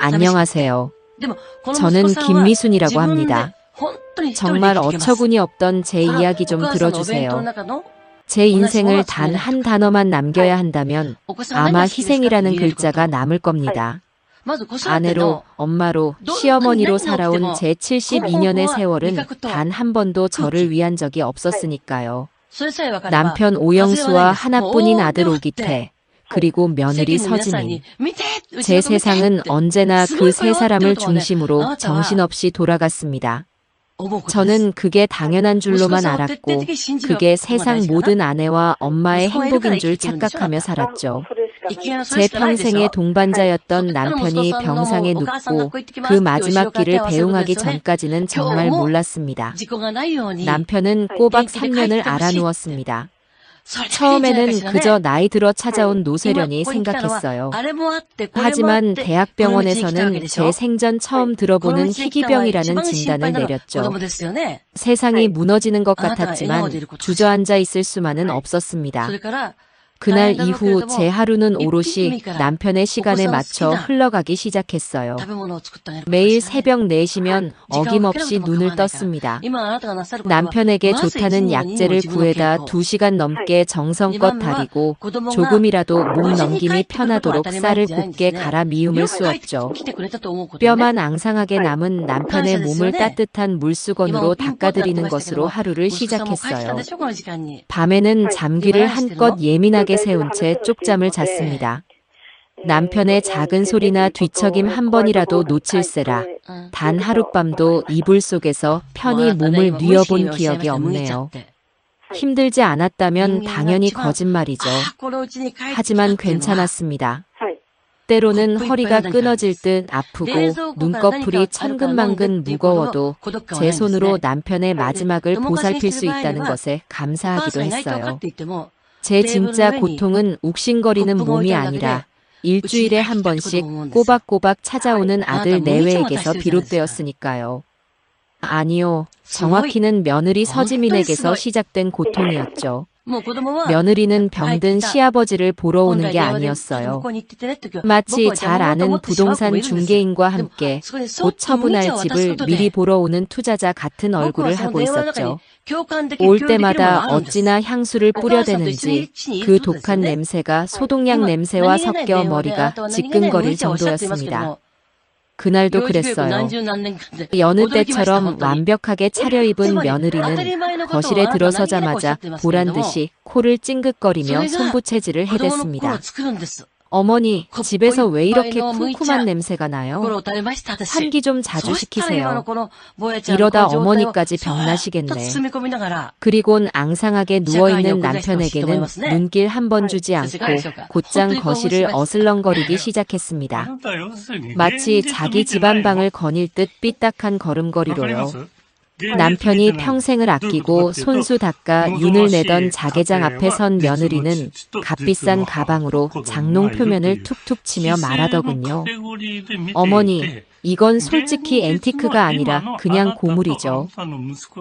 안녕하세요. 저는 김미순이라고 합니다. 정말 어처구니 없던 제 이야기 좀 들어주세요. 제 인생을 단 한 단어만 남겨야 한다면 아마 희생이라는 글자가 남을 겁니다. 아내로, 엄마로, 시어머니로 살아온 제 72년의 세월은 단 한 번도 저를 위한 적이 없었으니까요. 남편 오영수와 하나뿐인 아들 오기태, 그리고 며느리 서지민. 제 세상은 언제나 그 세 사람을 중심으로 정신없이 돌아갔습니다. 저는 그게 당연한 줄로만 알았고 그게 세상 모든 아내와 엄마의 행복인 줄 착각하며 살았죠. 제 평생의 동반자였던 남편이 병상에 눕고 그 마지막 길을 배웅하기 전까지는 정말 몰랐습니다. 남편은 꼬박 3년을 알아누웠습니다. 처음에는 그저 나이 들어 찾아온 노쇠련이 생각했어요. 하지만 대학병원에서는 제 생전 처음 들어보는 희귀병이라는 진단을 내렸죠. 세상이 무너지는 것 같았지만 주저앉아 있을 수만은 없었습니다. 그날 이후 제 하루는 오롯이 남편의 시간에 맞춰 흘러가기 시작했어요. 매일 새벽 4시면 어김없이 눈을 떴습니다. 남편에게 좋다는 약재를 구해다 2시간 넘게 정성껏 다리고 조금이라도 목 넘김이 편하도록 쌀을 곱게 갈아 미움을 쑤었죠. 뼈만 앙상하게 남은 남편의 몸을 따뜻한 물수건으로 닦아드리는 것으로 하루를 시작했어요. 밤에는 잠귀를 한껏 예민하게 세운 채 쪽잠을 잤습니다. 남편의 작은 소리나 뒤척임 한 번이라도 놓칠세라 단 하룻밤도 이불 속에서 편히 몸을 뉘어본 기억이 없네요. 힘들지 않았다면 당연히 거짓말이죠. 하지만 괜찮았습니다. 때로는 허리가 끊어질 듯 아프고 눈꺼풀이 천근만근 무거워도 제 손으로 남편의 마지막을 보살필 수 있다는 것에 감사하기도 했어요. 제 진짜 고통은 욱신거리는 몸이 아니라 일주일에 한 번씩 꼬박꼬박 찾아오는 아들 내외에게서 비롯되었으니까요. 아니요, 정확히는 며느리 서지민에게서 시작된 고통이었죠. 며느리는 병든 시아버지를 보러 오는 게 아니었어요. 마치 잘 아는 부동산 중개인과 함께 곧 처분할 집을 미리 보러 오는 투자자 같은 얼굴을 하고 있었죠. 올 때마다 어찌나 향수를 뿌려대는지 그 독한 냄새가 소독약 냄새와 섞여 머리가 지끈거릴 정도였습니다. 그날도 그랬어요. 여느 때처럼 완벽하게 차려입은 며느리는 거실에 들어서자마자 보란듯이 코를 찡긋거리며 손부채질을 해댔습니다. 어머니, 집에서 왜 이렇게 쿰쿰한 냄새가 나요? 환기 좀 자주 시키세요. 이러다 어머니까지 병나시겠네. 그리곤 앙상하게 누워있는 남편에게는 눈길 한 번 주지 않고 곧장 거실을 어슬렁거리기 시작했습니다. 마치 자기 집안방을 거닐 듯 삐딱한 걸음걸이로요. 남편이 평생을 아끼고 손수 닦아 윤을 내던 자개장 앞에 선 며느리는 값비싼 가방으로 장롱 표면을 툭툭 치며 말하더군요. 어머니, 이건 솔직히 앤티크가 아니라 그냥 고물이죠.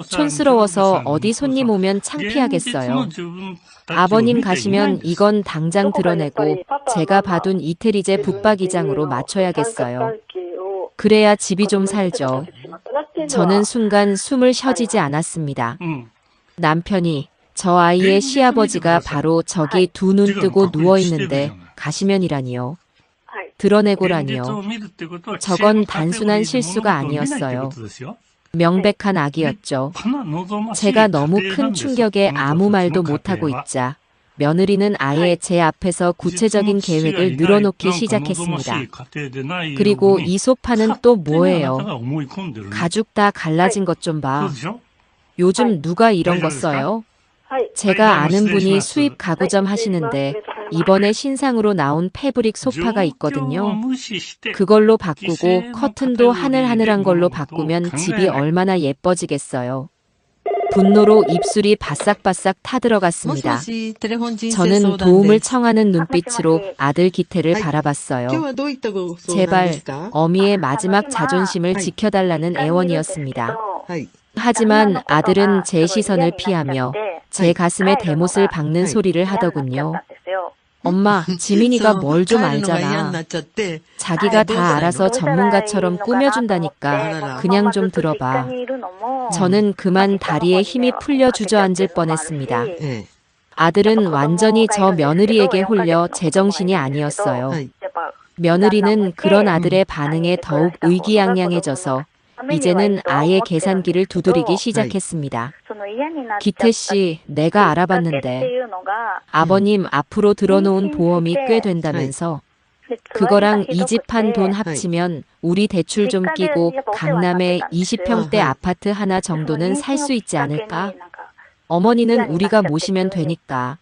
촌스러워서 어디 손님 오면 창피하겠어요. 아버님 가시면 이건 당장 드러내고 제가 봐둔 이태리제 붙박이장으로 맞춰야겠어요. 그래야 집이 좀 살죠. 저는 순간 숨을 쉬어지지 않았습니다. 남편이 저 아이의 시아버지가 바로 저기 두 눈 뜨고 누워있는데 가시면이라니요. 드러내고라니요. 저건 단순한 실수가 아니었어요. 명백한 악이었죠. 제가 너무 큰 충격에 아무 말도 못하고 있자 며느리는 아예 제 앞에서 구체적인 계획을 늘어놓기 시작했습니다. 그리고 이 소파는 또 뭐예요? 가죽 다 갈라진 것 좀 봐. 요즘 누가 이런 거 써요? 제가 아는 분이 수입 가구점 하시는데 이번에 신상으로 나온 패브릭 소파가 있거든요. 그걸로 바꾸고 커튼도 하늘하늘한 걸로 바꾸면 집이 얼마나 예뻐지겠어요. 분노로 입술이 바싹바싹 타들어갔습니다. 저는 도움을 청하는 눈빛으로 아들 기태를 바라봤어요. 제발 어미의 마지막 자존심을 지켜달라는 애원이었습니다. 하지만 아들은 제 시선을 피하며 제 가슴에 대못을 박는 소리를 하더군요. 엄마, 지민이가 뭘 좀 알잖아. 자기가 다 알아서 전문가처럼 꾸며준다니까 그냥 좀 들어봐. 저는 그만 다리에 힘이 풀려 주저앉을 뻔했습니다. 아들은 완전히 저 며느리에게 홀려 제정신이 아니었어요. 며느리는 그런 아들의 반응에 더욱 의기양양해져서 이제는 아예 계산기를 두드리기 시작했습니다. 기태 씨, 내가 알아봤는데 아버님 앞으로 들어놓은 보험이 꽤 된다면서 그거랑 이 집 한 돈 합치면 우리 대출 좀 끼고 강남에 20평대 아파트 하나 정도는 살 수 있지 않을까? 어머니는 우리가 모시면 되니까.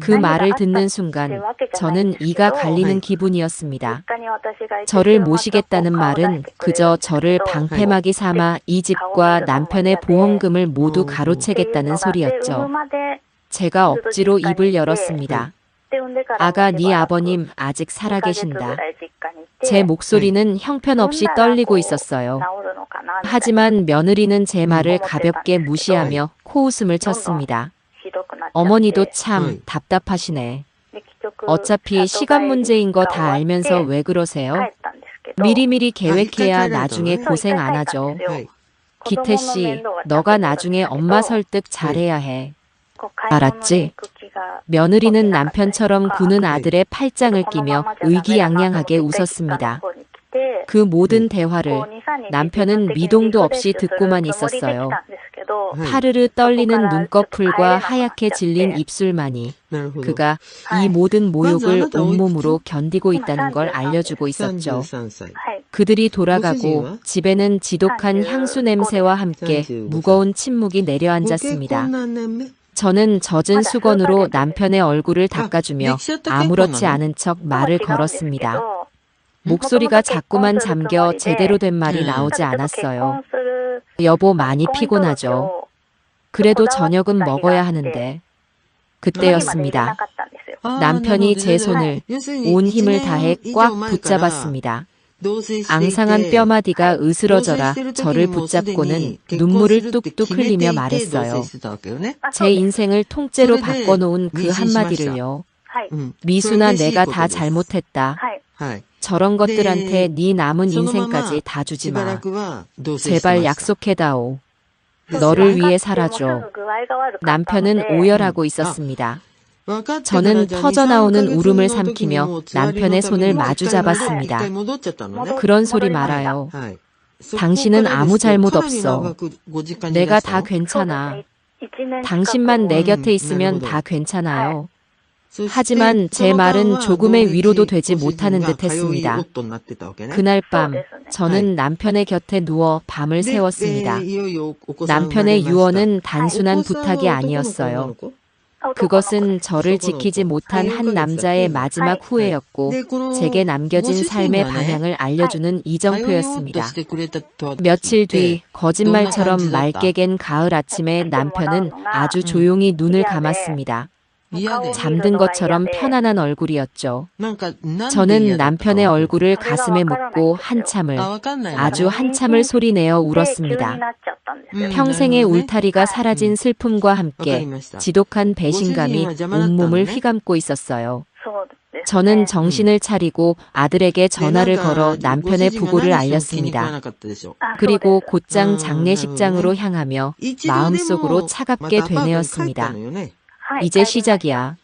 그 말을 듣는 순간 저는 이가 갈리는 기분이었습니다. 저를 모시겠다는 말은 그저 저를 방패막이 삼아 이 집과 남편의 보험금을 모두 가로채겠다는 소리였죠. 제가 억지로 입을 열었습니다. 아가, 네 아버님 아직 살아계신다. 제 목소리는 형편없이 떨리고 있었어요. 하지만 며느리는 제 말을 가볍게 무시하며 코웃음을 쳤습니다. 어머니도 참 답답하시네. 어차피 시간 문제인 거 다 알면서 왜 그러세요? 미리미리 계획해야 나중에 고생 안 하죠. 기태 씨, 너가 나중에 엄마 설득 잘해야 해. 알았지? 며느리는 남편처럼 구는 아들의 팔짱을 끼며 의기양양하게 웃었습니다. 그 모든 대화를 남편은 미동도 없이 듣고만 있었어요. 파르르 떨리는 눈꺼풀과 하얗게 질린 입술만이 그가 이 모든 모욕을 온몸으로 견디고 있다는 걸 알려주고 있었죠. 그들이 돌아가고 집에는 지독한 향수 냄새와 함께 무거운 침묵이 내려앉았습니다. 저는 젖은 수건으로 남편의 얼굴을 닦아주며 아무렇지 않은 척 말을 걸었습니다. 목소리가 자꾸만 잠겨 제대로 된 말이 나오지 않았어요. 여보, 많이 피곤하죠. 그래도 저녁은 먹어야 하는데. 그때였습니다. 남편이 제 손을 온 힘을 다해 꽉 붙잡았습니다. 앙상한 뼈마디가 으스러져라 저를 붙잡고는 눈물을 뚝뚝 흘리며 말했어요. 제 인생을 통째로 바꿔놓은 그 한마디를요. 미수나, 내가 다 잘못했다. 저런 것들한테 네 남은 인생까지 다 주지 마. 제발 약속해다오. 너를 위해 살아줘. 남편은 오열하고 있었습니다. 저는 터져나오는 울음을 삼키며 남편의 손을 마주 잡았습니다. 그런 소리 말아요. 당신은 아무 잘못 없어. 내가 다 괜찮아. 당신만 내 곁에 있으면 다 괜찮아요. 하지만 제 말은 조금의 위로도 되지 못하는 듯 했습니다. 그날 밤 저는 남편의 곁에 누워 밤을 새웠습니다. 남편의 유언은 단순한 부탁이 아니었어요. 그것은 저를 지키지 못한 한 남자의 마지막 후회였고 제게 남겨진 삶의 방향을 알려주는 이정표였습니다. 며칠 뒤 거짓말처럼 맑게 갠 가을 아침에 남편은 아주 조용히 눈을 감았습니다. 잠든 것처럼 편안한 얼굴이었죠. 저는 남편의 얼굴을 가슴에 묻고 아주 한참을 소리내어 울었습니다. 평생의 울타리가 사라진 슬픔과 함께 지독한 배신감이 온몸을 휘감고 있었어요. 저는 정신을 차리고 아들에게 전화를 걸어 남편의 부고를 알렸습니다. 그리고 곧장 장례식장으로 향하며 마음속으로 차갑게 되뇌었습니다. 이제 시작이야.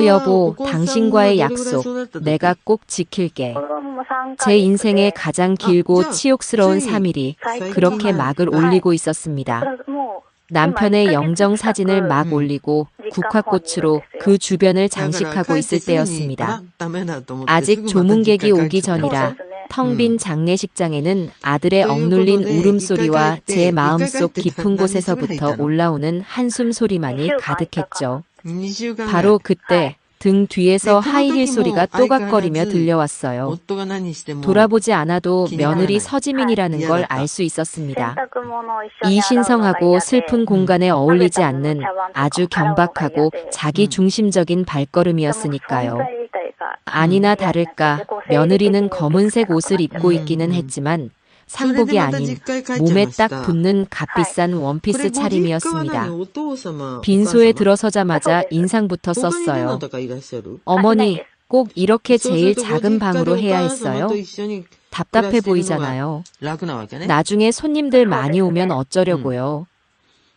여보, 당신과의 약속, 내가 꼭 지킬게. 제 인생의 가장 길고 치욕스러운 3일이 그렇게 막을 올리고 있었습니다. 남편의 영정 사진을 막 올리고 국화꽃으로 그 주변을 장식하고 있을 때였습니다. 아직 조문객이 오기 전이라 텅 빈 장례식장에는 아들의 억눌린 울음소리와 제 마음속 깊은 곳에서부터 올라오는 한숨 소리만이 가득했죠. 바로 그때 등 뒤에서 하이힐 소리가 또각거리며 들려왔어요. 돌아보지 않아도 며느리 서지민이라는 걸 알 수 있었습니다. 이 신성하고 슬픈 공간에 어울리지 않는 아주 경박하고 자기중심적인 발걸음이었으니까요. 아니나 다를까 며느리는 검은색 옷을 입고 있기는 했지만 상복이 아닌 몸에 딱 붙는 값비싼 원피스 차림이었습니다. 빈소에 들어서자마자 인상부터 썼어요. 어머니, 꼭 이렇게 제일 작은 방으로 해야 했어요? 답답해 보이잖아요. 나중에 손님들 많이 오면 어쩌려고요.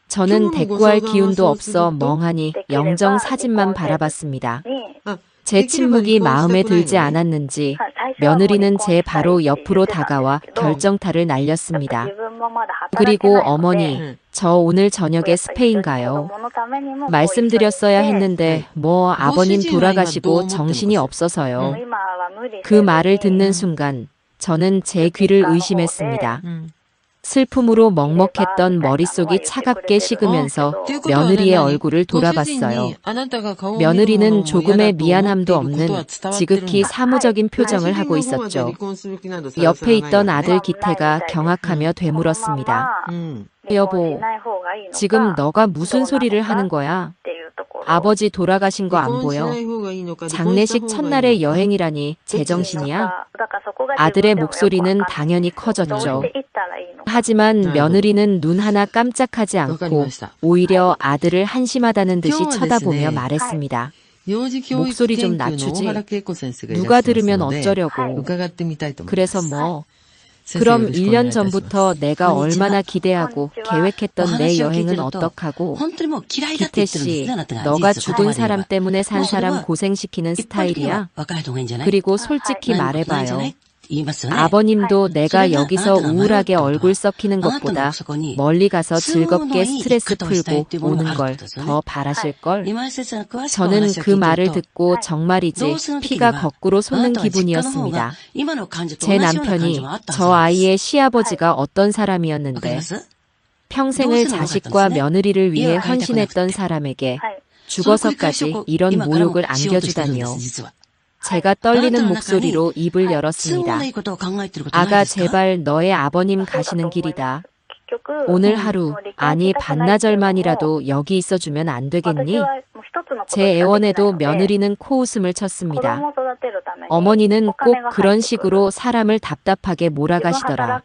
저는 대꾸할 기운도 없어 멍하니 영정 사진만 바라봤습니다. 제 침묵이 마음에 들지 않았는지 며느리는 제 바로 옆으로 다가와 결정타를 날렸습니다. 그리고 어머니, 저 오늘 저녁에 스페인 가요. 말씀드렸어야 했는데 뭐 아버님 돌아가시고 정신이 없어서요. 그 말을 듣는 순간 저는 제 귀를 의심했습니다. 슬픔으로 먹먹했던 머릿속이 차갑게 식으면서 며느리의 얼굴을 돌아봤어요. 며느리는 조금의 미안함도 없는 지극히 사무적인 표정을 하고 있었죠. 옆에 있던 아들 기태가 경악하며 되물었습니다. 여보, 지금 너가 무슨 소리를 하는 거야? 아버지 돌아가신 거 안 보여? 장례식 첫날의 여행이라니 제정신이야? 아들의 목소리는 당연히 커졌죠. 하지만 며느리는 눈 하나 깜짝하지 않고 오히려 아들을 한심하다는 듯이 쳐다보며 말했습니다. 목소리 좀 낮추지. 누가 들으면 어쩌려고. 그래서 뭐. 그럼 1년 전부터 내가 얼마나 기대하고 계획했던 내 여행은 어떡하고? 기태 씨, 너가 죽은 사람 때문에 산 사람 고생시키는 스타일이야? 그리고 솔직히 말해봐요. 아버님도 내가 여기서 우울하게 얼굴 썩히는 것보다 멀리 가서 즐겁게 스트레스 풀고 오는 걸 더 바라실걸? 저는 그 말을 듣고 정말이지 피가 거꾸로 솟는 기분이었습니다. 제 남편이 저 아이의 시아버지가 어떤 사람이었는데 평생을 자식과 며느리를 위해 헌신했던 사람에게 죽어서까지 이런 모욕을 안겨주다니요. 제가 떨리는 목소리로 입을 열었습니다. 아가, 제발 너의 아버님 가시는 길이다. 오늘 하루, 아니 반나절만이라도 여기 있어주면 안 되겠니? 제 애원에도 며느리는 코웃음을 쳤습니다. 어머니는 꼭 그런 식으로 사람을 답답하게 몰아가시더라.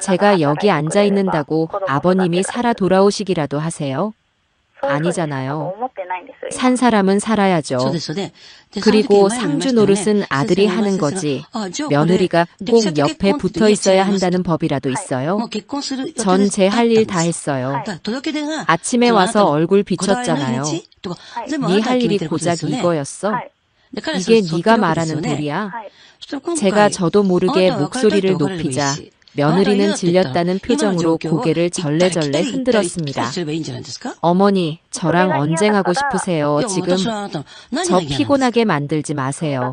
제가 여기 앉아 있는다고 아버님이 살아 돌아오시기라도 하세요? 아니잖아요. 산 사람은 살아야죠. 그리고 상주 노릇은 아들이 하는 거지. 며느리가 꼭 옆에 붙어 있어야 한다는 법이라도 있어요? 전 제 할 일 다 했어요. 아침에 와서 얼굴 비쳤잖아요. 네 할 일이 고작 이거였어? 이게 네가 말하는 도리야? 제가 저도 모르게 목소리를 높이자 며느리는 질렸다는 표정으로 고개를 절레절레 흔들었습니다. 어머니, 저랑 언쟁하고 싶으세요? 지금 저 피곤하게 만들지 마세요.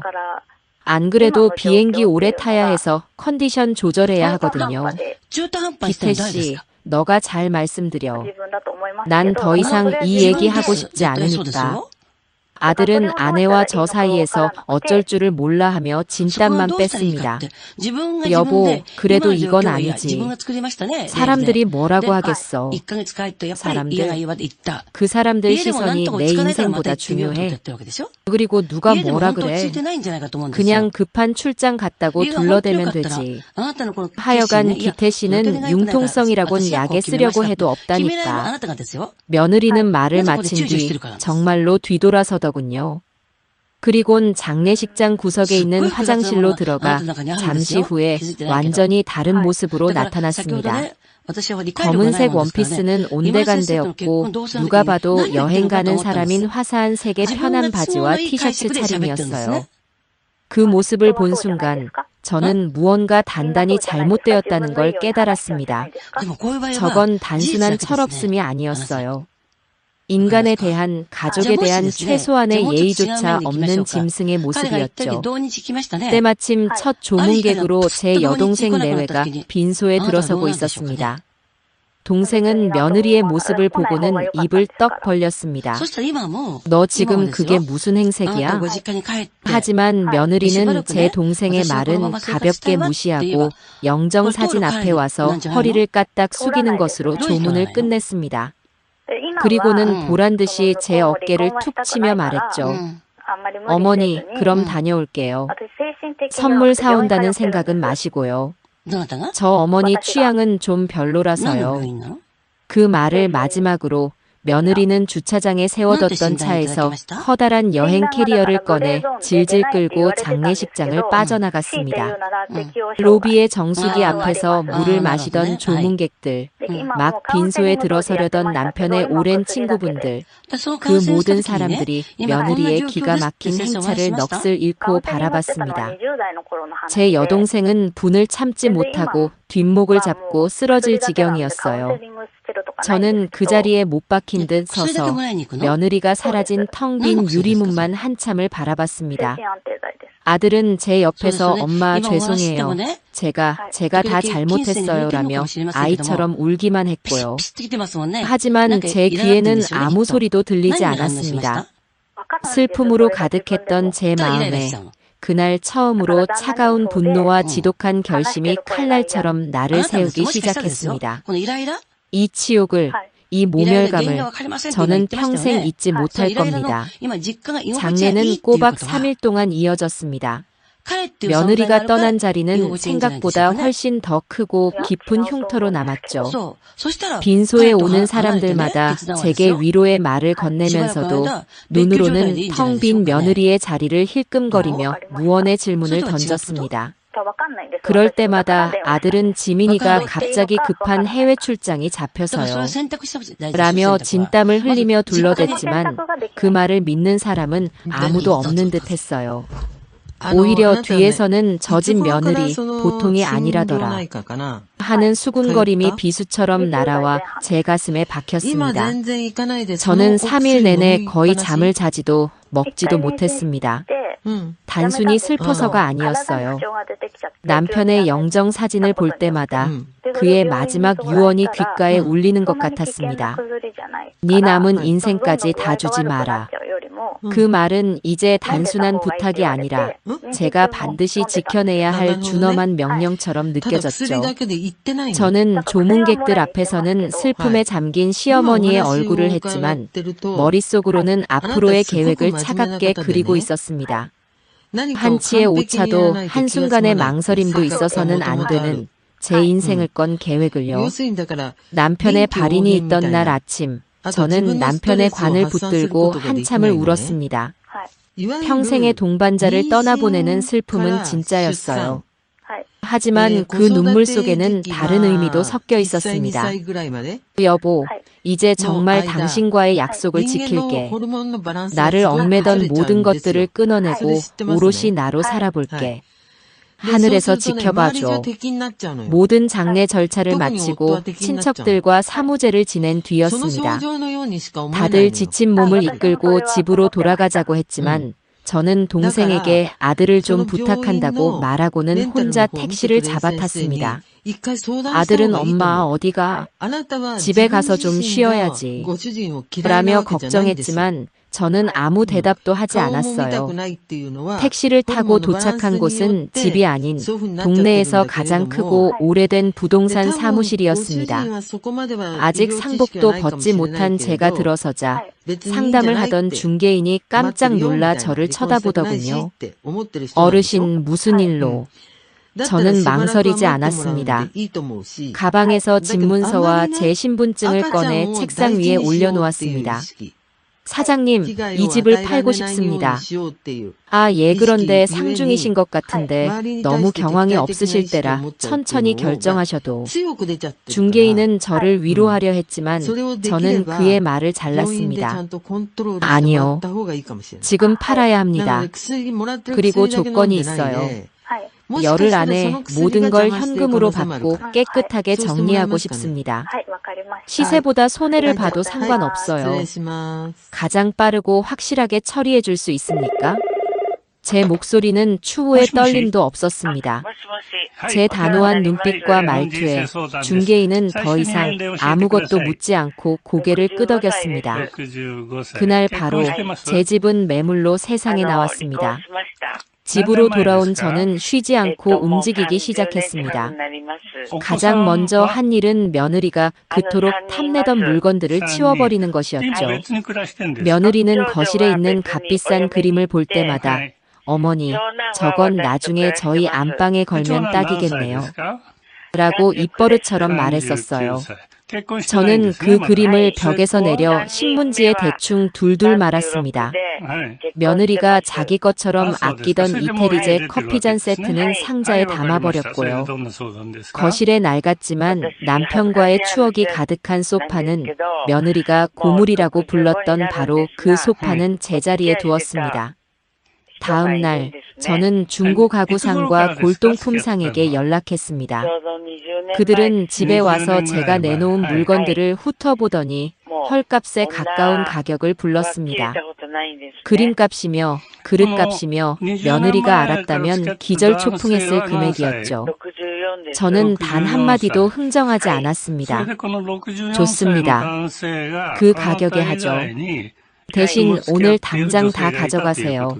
안 그래도 비행기 오래 타야 해서 컨디션 조절해야 하거든요. 기태 씨, 너가 잘 말씀드려. 난 더 이상 이 얘기 하고 싶지 않으니까. 아들은 아내와 저 사이에서 어쩔 줄을 몰라 하며 진땀만 뺐습니다. 여보, 그래도 이건 아니지. 사람들이 뭐라고 하겠어. 그 사람들 시선이 내 인생보다 중요해. 그리고 누가 뭐라 그래. 그냥 급한 출장 갔다고 둘러대면 되지. 하여간 기태 씨는 융통성이라곤 약에 쓰려고 해도 없다니까. 며느리는 말을 마친 뒤 정말로 뒤돌아서더군요. 그리곤 장례식장 구석에 있는 화장실로 들어가 잠시 후에 완전히 다른 모습으로 나타났습니다. 검은색 원피스는 온데간데였고 누가 봐도 여행 가는 사람인 화사한 색의 편한 바지와 티셔츠 차림이었어요. 그 모습을 본 순간 저는 무언가 단단히 잘못되었다는 걸 깨달았습니다. 저건 단순한 철없음이 아니었어요. 인간에 대한, 가족에 대한 최소한의 예의조차 없는 짐승의 모습이었죠. 때마침 첫 조문객으로 제 여동생 내외가 빈소에 들어서고 있었습니다. 동생은 며느리의 모습을 보고는 입을 떡 벌렸습니다. 너 지금 그게 무슨 행색이야? 하지만 며느리는 제 동생의 말은 가볍게 무시하고 영정사진 앞에 와서 허리를 까딱 숙이는 것으로 조문을 끝냈습니다. 그리고는 보란듯이 제 어깨를 툭 치며 말했죠. 어머니, 그럼 다녀올게요. 선물 사온다는 생각은 마시고요. 저 어머니 취향은 좀 별로라서요. 그 말을 마지막으로 며느리는 주차장에 세워뒀던 차에서 커다란 여행 캐리어를 꺼내 질질 끌고 장례식장을 빠져나갔습니다. 로비의 정수기 앞에서 물을 마시던 조문객들, 막 빈소에 들어서려던 남편의 오랜 친구분들, 그 모든 사람들이 며느리의 기가 막힌 행차를 넋을 잃고 바라봤습니다. 제 여동생은 분을 참지 못하고 뒷목을 잡고 쓰러질 지경이었어요. 저는 그 자리에 못 박힌 듯 서서 며느리가 사라진 텅 빈 유리문만 한참을 바라봤습니다. 아들은 제 옆에서 엄마 죄송해요. 제가 다 잘못했어요.라며 아이처럼 울기만 했고요. 하지만 제 귀에는 아무 소리도 들리지 않았습니다. 슬픔으로 가득했던 제 마음에 그날 처음으로 차가운 분노와 지독한 결심이 칼날처럼 나를 세우기 시작했습니다. 이 치욕을, 이 모멸감을 저는 평생 잊지 못할 겁니다. 장례는 꼬박 3일 동안 이어졌습니다. 며느리가 떠난 자리는 생각보다 훨씬 더 크고 깊은 흉터로 남았죠. 빈소에 오는 사람들마다 제게 위로의 말을 건네면서도 눈으로는 텅 빈 며느리의 자리를 힐끔거리며 무언의 질문을 던졌습니다. 그럴 때마다 아들은 지민이가 갑자기 급한 해외 출장이 잡혀서요. 라며 진땀을 흘리며 둘러댔지만 그 말을 믿는 사람은 아무도 없는 듯 했어요. 오히려 뒤에서는 젖은 며느리 보통이 아니라더라 하는 수군거림이 비수처럼 날아와 제 가슴에 박혔습니다. 저는 3일 내내 거의 잠을 자지도 먹지도 못했습니다. 단순히 슬퍼서가 아니었어요. 남편의 영정 사진을 볼 때마다 그의 마지막 유언이 귓가에 울리는 것 같았습니다. 네 남은 인생까지 다 주지 마라. 그 말은 이제 단순한 부탁이 아니라 제가 반드시 지켜내야 할 준엄한 명령처럼 느껴졌죠. 저는 조문객들 앞에서는 슬픔에 잠긴 시어머니의 얼굴을 했지만 머릿속으로는 앞으로의 계획을 차갑게 그리고 있었습니다. 한치의 오차도 한순간의 망설임도 있어서는 안 되는 제 인생을 건 계획을요. 남편의 발인이 있던 날 아침, 저는 남편의 관을 붙들고 한참을 울었습니다. 평생의 동반자를 떠나보내는 슬픔은 진짜였어요. 하지만 그 눈물 속에는 다른 의미도 섞여 있었습니다. 여보, 이제 정말 당신과의 약속을 지킬게. 나를 얽매던 모든 것들을 끊어내고 오롯이 나로 살아볼게. 하늘에서 지켜봐줘. 모든 장례 절차를 마치고 친척들과 사무제를 지낸 뒤였습니다. 다들 지친 몸을 이끌고 집으로 돌아가자고 했지만 저는 동생에게 아들을 좀 부탁한다고 말하고는 혼자 택시를 잡아탔습니다. 아들은 엄마 어디가? 집에 가서 좀 쉬어야지. 라며 걱정했지만 저는 아무 대답도 하지 않았어요. 택시를 타고 도착한 곳은 집이 아닌 동네에서 가장 크고 오래된 부동산 사무실이었습니다. 아직 상복도 벗지 못한 제가 들어서자 상담을 하던 중개인이 깜짝 놀라 저를 쳐다보더군요. 어르신 무슨 일로? 저는 망설이지 않았습니다. 가방에서 집문서와 제 신분증을 꺼내 책상 위에 올려놓았습니다. 사장님, 이 집을 팔고 싶습니다. 아, 예, 그런데 상중이신 것 같은데 너무 경황이 없으실 때라 천천히 결정하셔도. 중개인은 저를 위로하려 했지만 저는 그의 말을 잘랐습니다. 아니요, 지금 팔아야 합니다. 그리고 조건이 있어요. 열흘 안에 모든 걸 현금으로 받고 깨끗하게 정리하고 싶습니다. 시세보다 손해를 봐도 상관없어요. 가장 빠르고 확실하게 처리해 줄 수 있습니까? 제 목소리는 추후에 떨림도 없었습니다. 제 단호한 눈빛과 말투에 중개인은 더 이상 아무것도 묻지 않고 고개를 끄덕였습니다. 그날 바로 제 집은 매물로 세상에 나왔습니다. 집으로 돌아온 저는 쉬지 않고 움직이기 시작했습니다. 가장 먼저 한 일은 며느리가 그토록 탐내던 물건들을 치워버리는 것이었죠. 며느리는 거실에 있는 값비싼 그림을 볼 때마다 어머니, 저건 나중에 저희 안방에 걸면 딱이겠네요. 라고 입버릇처럼 말했었어요. 저는 그 그림을 벽에서 내려 신문지에 대충 둘둘 말았습니다. 며느리가 자기 것처럼 아끼던 이태리제 커피잔 세트는 상자에 담아버렸고요. 거실에 낡았지만 남편과의 추억이 가득한 소파는 며느리가 고물이라고 불렀던 바로 그 소파는 제자리에 두었습니다. 다음 날 저는 중고 가구상과 골동품상에게 연락했습니다. 그들은 집에 와서 제가 내놓은 물건들을 훑어보더니 헐값에 가까운 가격을 불렀습니다. 그림값이며 그릇값이며 며느리가 알았다면 기절초풍했을 금액이었죠. 저는 단 한마디도 흥정하지 않았습니다. 좋습니다. 그 가격에 하죠. 대신 오늘 당장 다 가져가세요.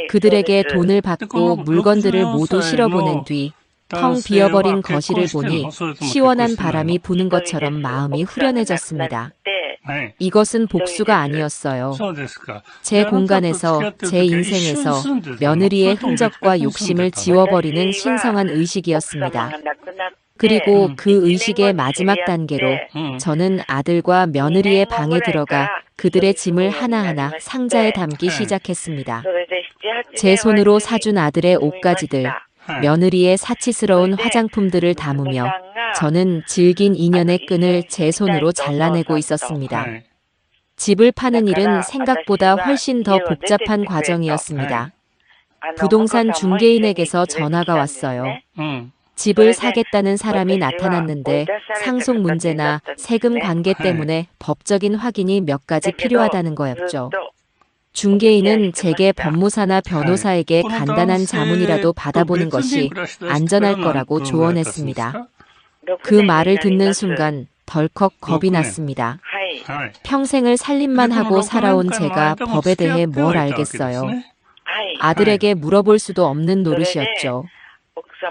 그들에게 돈을 받고 물건들을 모두 실어보낸 뒤 텅 비어버린 거실을 보니 시원한 바람이 부는 것처럼 마음이 후련해졌습니다. 이것은 복수가 아니었어요. 제 공간에서, 제 인생에서 며느리의 흔적과 욕심을 지워버리는 신성한 의식이었습니다. 그리고 그 의식의 마지막 단계로 저는 아들과 며느리의 방에 들어가 그들의 짐을 하나하나 상자에 담기 시작했습니다. 제 손으로 사준 아들의 옷가지들, 며느리의 사치스러운 화장품들을 담으며 저는 질긴 인연의 끈을 제 손으로 잘라내고 있었습니다. 집을 파는 일은 생각보다 훨씬 더 복잡한 과정이었습니다. 부동산 중개인에게서 전화가 왔어요. 집을 사겠다는 사람이 나타났는데 상속 문제나 세금 관계 때문에 법적인 확인이 몇 가지 필요하다는 거였죠. 중개인은 제게 법무사나 변호사에게 간단한 자문이라도 받아보는 것이 안전할 거라고 조언했습니다. 그 말을 듣는 순간 덜컥 겁이 났습니다. 평생을 살림만 하고 살아온 제가 법에 대해 뭘 알겠어요. 아들에게 물어볼 수도 없는 노릇이었죠.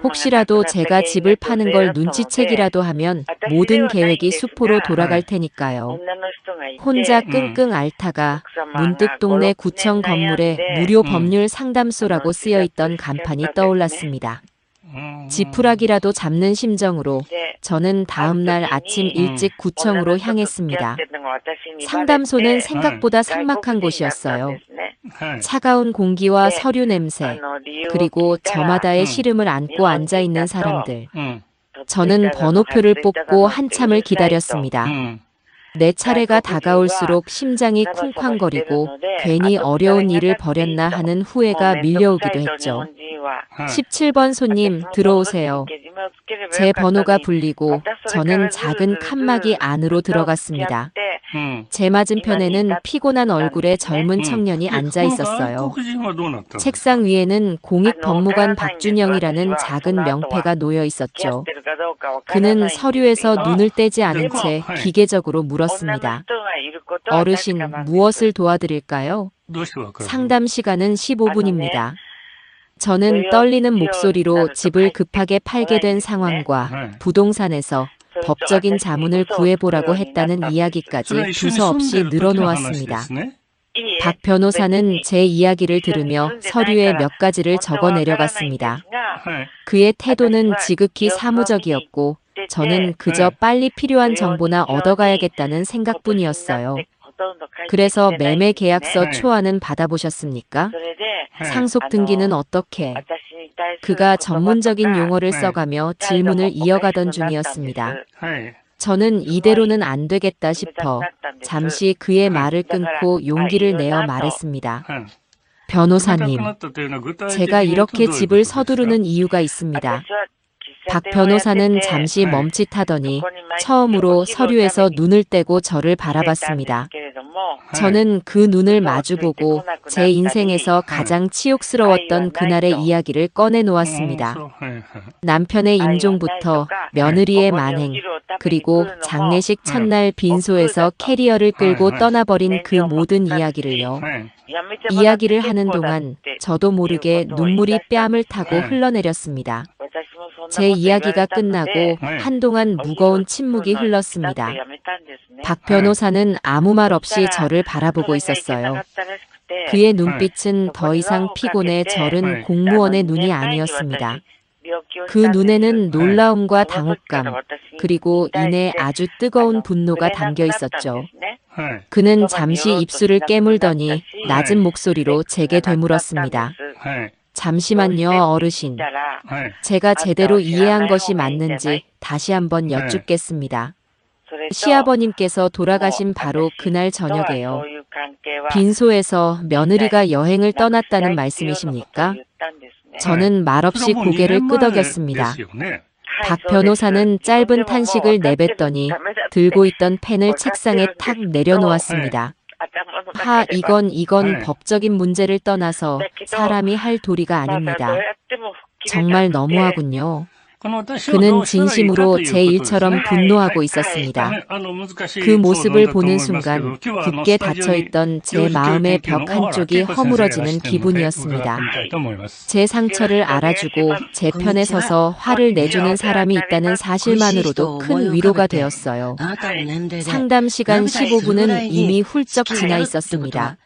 혹시라도 제가 집을 파는 걸 눈치채기라도 하면 모든 계획이 수포로 돌아갈 테니까요. 혼자 끙끙 앓다가 문득 동네 구청 건물에 무료 법률 상담소라고 쓰여있던 간판이 떠올랐습니다. 지푸라기라도 잡는 심정으로 저는 다음 날 아침 일찍 구청으로 향했습니다. 상담소는 생각보다 삭막한 곳이었어요. 차가운 공기와 서류 냄새, 그리고 저마다의 시름을 안고 앉아있는 사람들. 저는 번호표를 뽑고 한참을 기다렸습니다. 내 차례가 다가올수록 심장이 쿵쾅거리고 괜히 어려운 일을 벌였나 하는 후회가 밀려오기도 했죠. 17번 손님 들어오세요. 제 번호가 불리고 저는 작은 칸막이 안으로 들어갔습니다. 제 맞은편에는 피곤한 얼굴의 젊은 청년이 앉아 있었어요. 책상 위에는 공익법무관 박준영이라는 작은 명패가 놓여 있었죠. 그는 서류에서 눈을 떼지 않은 채 기계적으로 물었습니다. 어르신, 무엇을 도와드릴까요? 상담 시간은 15분입니다. 저는 떨리는 목소리로 집을 급하게 팔게 된 상황과 부동산에서 법적인 자문을 구해보라고 했다는 이야기까지 두서없이 늘어놓았습니다. 박 변호사는 제 이야기를 들으며 서류에 몇 가지를 적어 내려갔습니다. 그의 태도는 지극히 사무적이었고 저는 그저 빨리 필요한 정보나 얻어가야겠다는 생각뿐이었어요. 그래서 매매 계약서 초안은 받아보셨습니까? 상속 등기는 어떻게? 그가 전문적인 용어를 써가며 질문을 이어가던 중이었습니다. 저는 이대로는 안 되겠다 싶어 잠시 그의 말을 끊고 용기를 내어 말했습니다. 변호사님, 제가 이렇게 집을 서두르는 이유가 있습니다. 박 변호사는 잠시 멈칫하더니 처음으로 서류에서 눈을 떼고 저를 바라봤습니다. 저는 그 눈을 마주보고 제 인생에서 가장 치욕스러웠던 그날의 이야기를 꺼내놓았습니다. 남편의 임종부터 며느리의 만행, 그리고 장례식 첫날 빈소에서 캐리어를 끌고 떠나버린 그 모든 이야기를요. 이야기를 하는 동안 저도 모르게 눈물이 뺨을 타고 흘러내렸습니다. 제 이야기가 끝나고 한동안 무거운 침묵이 흘렀습니다. 박 변호사는 아무 말 없이 저를 바라보고 있었어요. 그의 눈빛은 더 이상 피곤해 절은 공무원의 눈이 아니었습니다. 그 눈에는 놀라움과 당혹감, 그리고 이내 아주 뜨거운 분노가 담겨 있었죠. 그는 잠시 입술을 깨물더니 낮은 목소리로 제게 되물었습니다. 잠시만요, 어르신. 제가 제대로 이해한 것이 맞는지 다시 한번 여쭙겠습니다. 시아버님께서 돌아가신 바로 그날 저녁에요. 빈소에서 며느리가 여행을 떠났다는 말씀이십니까? 저는 말없이 고개를 끄덕였습니다. 박 변호사는 짧은 탄식을 내뱉더니 들고 있던 펜을 책상에 탁 내려놓았습니다. 이건 법적인 문제를 떠나서 사람이 할 도리가 아닙니다. 정말 너무하군요. 그는 진심으로 제 일처럼 분노하고 있었습니다. 그 모습을 보는 순간 굳게 닫혀있던 제 마음의 벽 한쪽이 허물어지는 기분이었습니다. 제 상처를 알아주고 제 편에 서서 화를 내주는 사람이 있다는 사실만으로도 큰 위로가 되었어요. 상담 시간 15분은 이미 훌쩍 지나 있었습니다.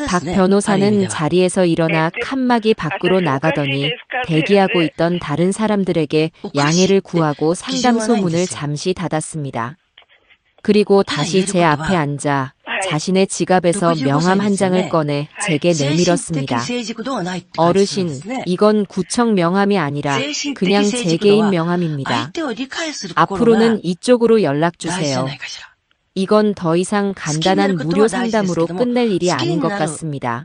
박 변호사는 자리에서 일어나 칸막이 밖으로 나가더니 대기하고 있던 다른 사람들에게 양해를 구하고 상담소 문을 잠시 닫았습니다. 그리고 다시 제 앞에 앉아 자신의 지갑에서 명함 한 장을 꺼내 제게 내밀었습니다. 어르신, 이건 구청 명함이 아니라 그냥 제 개인 명함입니다. 앞으로는 이쪽으로 연락 주세요. 이건 더 이상 간단한 무료 상담으로 끝낼 일이 아닌 것 같습니다.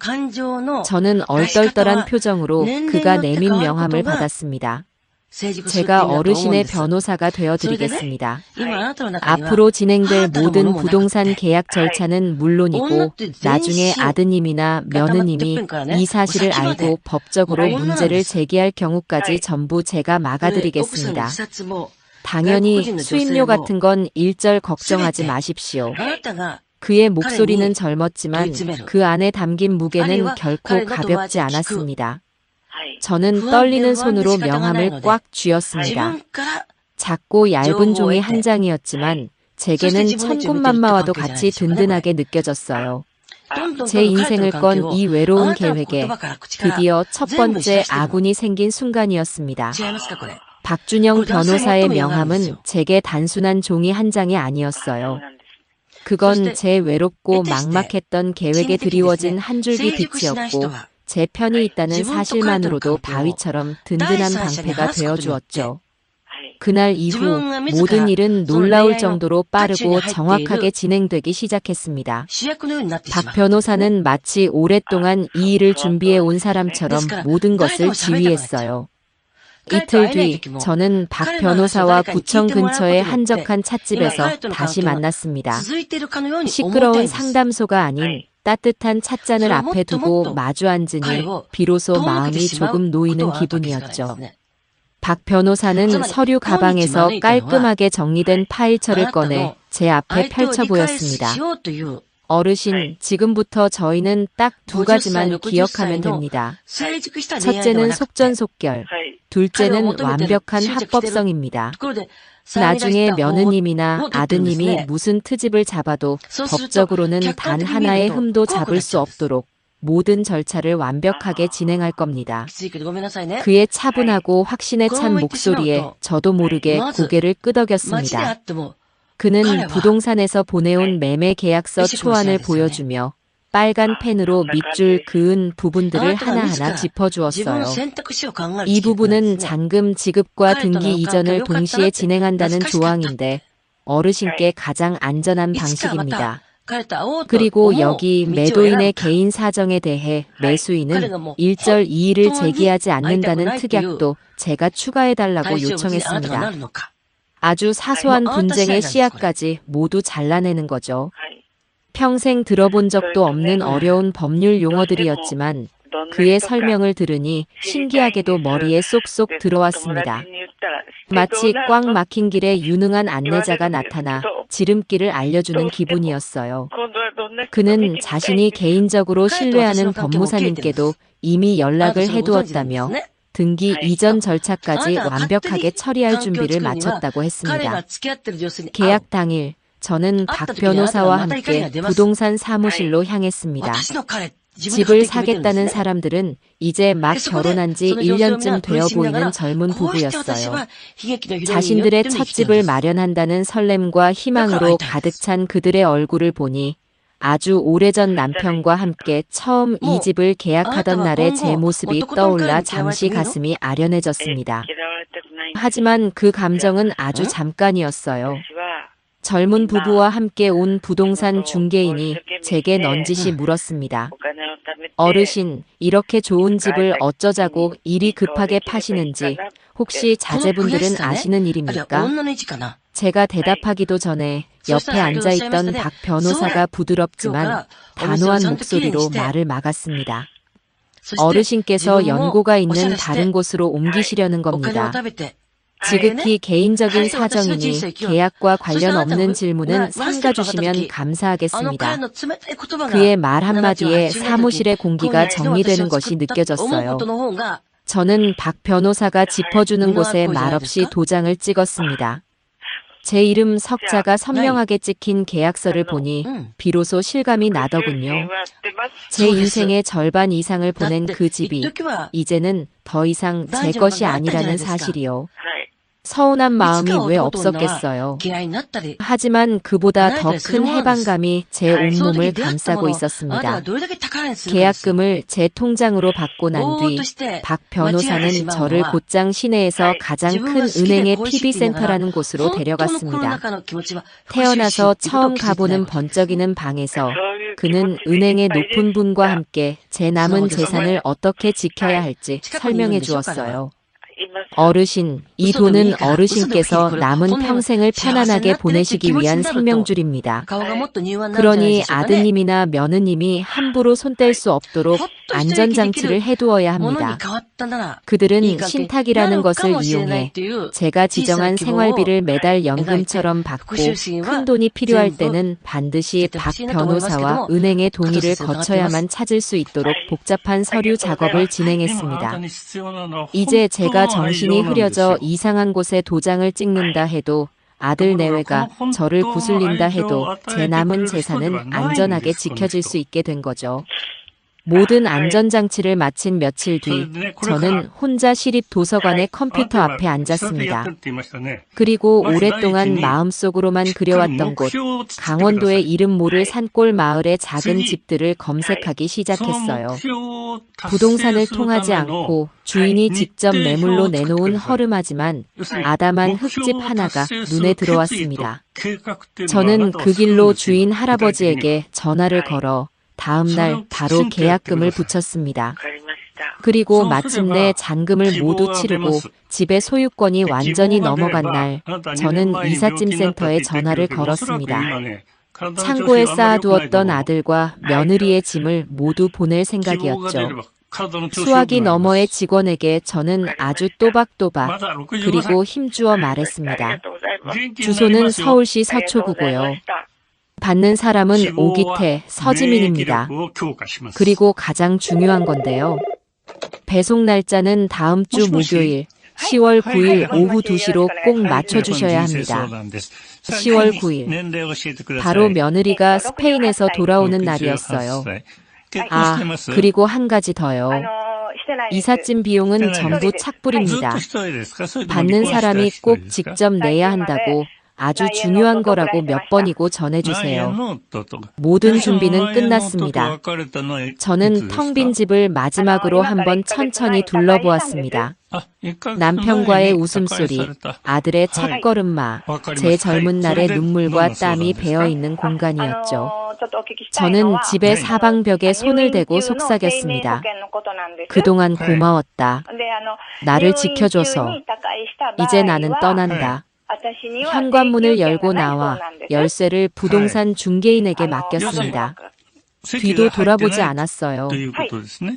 저는 얼떨떨한 표정으로 그가 내민 명함을 받았습니다. 제가 어르신의 변호사가 되어드리겠습니다. 앞으로 진행될 모든 부동산 계약 절차는 물론이고 나중에 아드님이나 며느님이 이 사실을 알고 법적으로 문제를 제기할 경우까지 전부 제가 막아드리겠습니다. 당연히 수임료 같은 건 일절 걱정하지 마십시오. 그의 목소리는 젊었지만 그 안에 담긴 무게는 결코 가볍지 않았습니다. 저는 떨리는 손으로 명함을 꽉 쥐었습니다. 작고 얇은 종이 한 장이었지만 제게는 천군만마와도 같이 든든하게 느껴졌어요. 제 인생을 건 이 외로운 계획에 드디어 첫 번째 아군이 생긴 순간이었습니다. 박준영 변호사의 명함은 제게 단순한 종이 한 장이 아니었어요. 그건 제 외롭고 막막했던 계획에 드리워진 한 줄기 빛이었고 제 편이 있다는 사실만으로도 바위처럼 든든한 방패가 되어주었죠. 그날 이후 모든 일은 놀라울 정도로 빠르고 정확하게 진행되기 시작했습니다. 박 변호사는 마치 오랫동안 이 일을 준비해 온 사람처럼 모든 것을 지휘했어요. 이틀 뒤 저는 박 변호사와 구청 근처의 한적한 찻집에서 다시 만났습니다. 시끄러운 상담소가 아닌 따뜻한 찻잔을 앞에 두고 마주 앉으니 비로소 마음이 조금 놓이는 기분이었죠. 박 변호사는 서류 가방에서 깔끔하게 정리된 파일처를 꺼내 제 앞에 펼쳐 보였습니다. 어르신, 지금부터 저희는 딱 두 가지만 기억하면 됩니다. 첫째는 속전속결, 둘째는 완벽한 합법성입니다. 나중에 며느님이나 아드님이 무슨 트집을 잡아도 법적으로는 단 하나의 흠도 잡을 수 없도록 모든 절차를 완벽하게 진행할 겁니다. 그의 차분하고 확신에 찬 목소리에 저도 모르게 고개를 끄덕였습니다. 그는 부동산에서 보내온 매매 계약서 초안을 보여주며 빨간 펜으로 밑줄 그은 부분들을 하나하나 짚어주었어요. 이 부분은 잔금 지급과 등기 이전을 동시에 진행한다는 조항인데 어르신께 가장 안전한 방식입니다. 그리고 여기 매도인의 개인 사정에 대해 매수인은 일절 이의를 제기하지 않는다는 특약도 제가 추가해달라고 요청했습니다. 아주 사소한 분쟁의 씨앗까지 모두 잘라내는 거죠. 평생 들어본 적도 없는 어려운 법률 용어들이었지만 그의 설명을 들으니 신기하게도 머리에 쏙쏙 들어왔습니다. 마치 꽉 막힌 길에 유능한 안내자가 나타나 지름길을 알려주는 기분이었어요. 그는 자신이 개인적으로 신뢰하는 법무사님께도 이미 연락을 해두었다며 등기 이전 절차까지 완벽하게 처리할 준비를 마쳤다고 했습니다. 계약 당일 저는 박 변호사와 함께 부동산 사무실로 향했습니다. 집을 사겠다는 사람들은 이제 막 결혼한 지 1년쯤 되어 보이는 젊은 부부였어요. 자신들의 첫 집을 마련한다는 설렘과 희망으로 가득 찬 그들의 얼굴을 보니 아주 오래전 남편과 함께 처음 이 집을 계약하던 날의 제 모습이 떠올라 잠시 가슴이 아련해졌습니다. 하지만 그 감정은 아주 잠깐이었어요. 젊은 부부와 함께 온 부동산 중개인이 제게 넌지시 물었습니다. 어르신, 이렇게 좋은 집을 어쩌자고 이리 급하게 파시는지 혹시 자제분들은 아시는 일입니까? 제가 대답하기도 전에 옆에 앉아있던 박 변호사가 부드럽지만 단호한 목소리로 말을 막았습니다. 어르신께서 연고가 있는 다른 곳으로 옮기시려는 겁니다. 지극히 개인적인 사정이니 계약과 관련 없는 질문은 삼가주시면 감사하겠습니다. 그의 말 한마디에 사무실의 공기가 정리되는 것이 느껴졌어요. 저는 박 변호사가 짚어주는 곳에 말없이 도장을 찍었습니다. 제 이름 석자가 선명하게 찍힌 계약서를 보니 비로소 실감이 나더군요. 제 인생의 절반 이상을 보낸 그 집이 이제는 더 이상 제 것이 아니라는 사실이요. 서운한 마음이 왜 없었겠어요. 하지만 그보다 더 큰 해방감이 제 온몸을 감싸고 있었습니다. 계약금을 제 통장으로 받고 난 뒤 박 변호사는 저를 곧장 시내에서 가장 큰 은행의 PB센터라는 곳으로 데려갔습니다. 태어나서 처음 가보는 번쩍이는 방에서 그는 은행의 높은 분과 함께 제 남은 재산을 어떻게 지켜야 할지 설명해 주었어요. 어르신, 이 돈은 어르신께서 남은 평생을 편안하게 보내시기 위한 생명줄입니다. 그러니 아드님이나 며느님이 함부로 손댈 수 없도록 안전장치를 해두어야 합니다. 그들은 신탁이라는 것을 이용해 제가 지정한 생활비를 매달 연금처럼 받고 큰 돈이 필요할 때는 반드시 박 변호사와 은행의 동의를 거쳐야만 찾을 수 있도록 복잡한 서류 작업을 진행했습니다. 이제 제가 정신이 흐려져 이상한 곳에 도장을 찍는다 해도 아들 내외가 저를 구슬린다 해도 제 남은 재산은 안전하게 지켜질 수 있게 된 거죠. 모든 안전장치를 마친 며칠 뒤 저는 혼자 시립 도서관의 컴퓨터 앞에 앉았습니다. 그리고 오랫동안 마음속으로만 그려왔던 곳, 강원도의 이름 모를 산골 마을의 작은 집들을 검색하기 시작했어요. 부동산을 통하지 않고 주인이 직접 매물로 내놓은 허름하지만 아담한 흙집 하나가 눈에 들어왔습니다. 저는 그 길로 주인 할아버지에게 전화를 걸어 다음 날 바로 계약금을 붙였습니다. 그리고 마침내 잔금을 모두 치르고 집의 소유권이 완전히 넘어간 날, 저는 이삿짐 센터에 전화를 걸었습니다. 창고에 쌓아두었던 아들과 며느리의 짐을 모두 보낼 생각이었죠. 수화기 너머의 직원에게 저는 아주 또박또박 그리고 힘주어 말했습니다. 주소는 서울시 서초구고요. 받는 사람은 오기태, 서지민입니다. 그리고 가장 중요한 건데요. 배송 날짜는 다음 주 목요일 10월 9일 오후 2시로 꼭 맞춰주셔야 합니다. 10월 9일. 바로 며느리가 스페인에서 돌아오는 날이었어요. 아, 그리고 한 가지 더요. 이삿짐 비용은 전부 착불입니다. 받는 사람이 꼭 직접 내야 한다고 아주 중요한 거라고 몇 번이고 전해주세요. 모든 준비는 끝났습니다. 저는 텅 빈 집을 마지막으로 한번 천천히 둘러보았습니다. 남편과의 웃음소리, 아들의 첫걸음마, 제 젊은 날의 눈물과 땀이 배어있는 공간이었죠. 저는 집의 사방벽에 손을 대고 속삭였습니다. 그동안 고마웠다. 나를 지켜줘서. 이제 나는 떠난다. 현관문을 열고 나와 열쇠를 부동산 중개인에게 맡겼습니다. 뒤도 돌아보지 않았어요.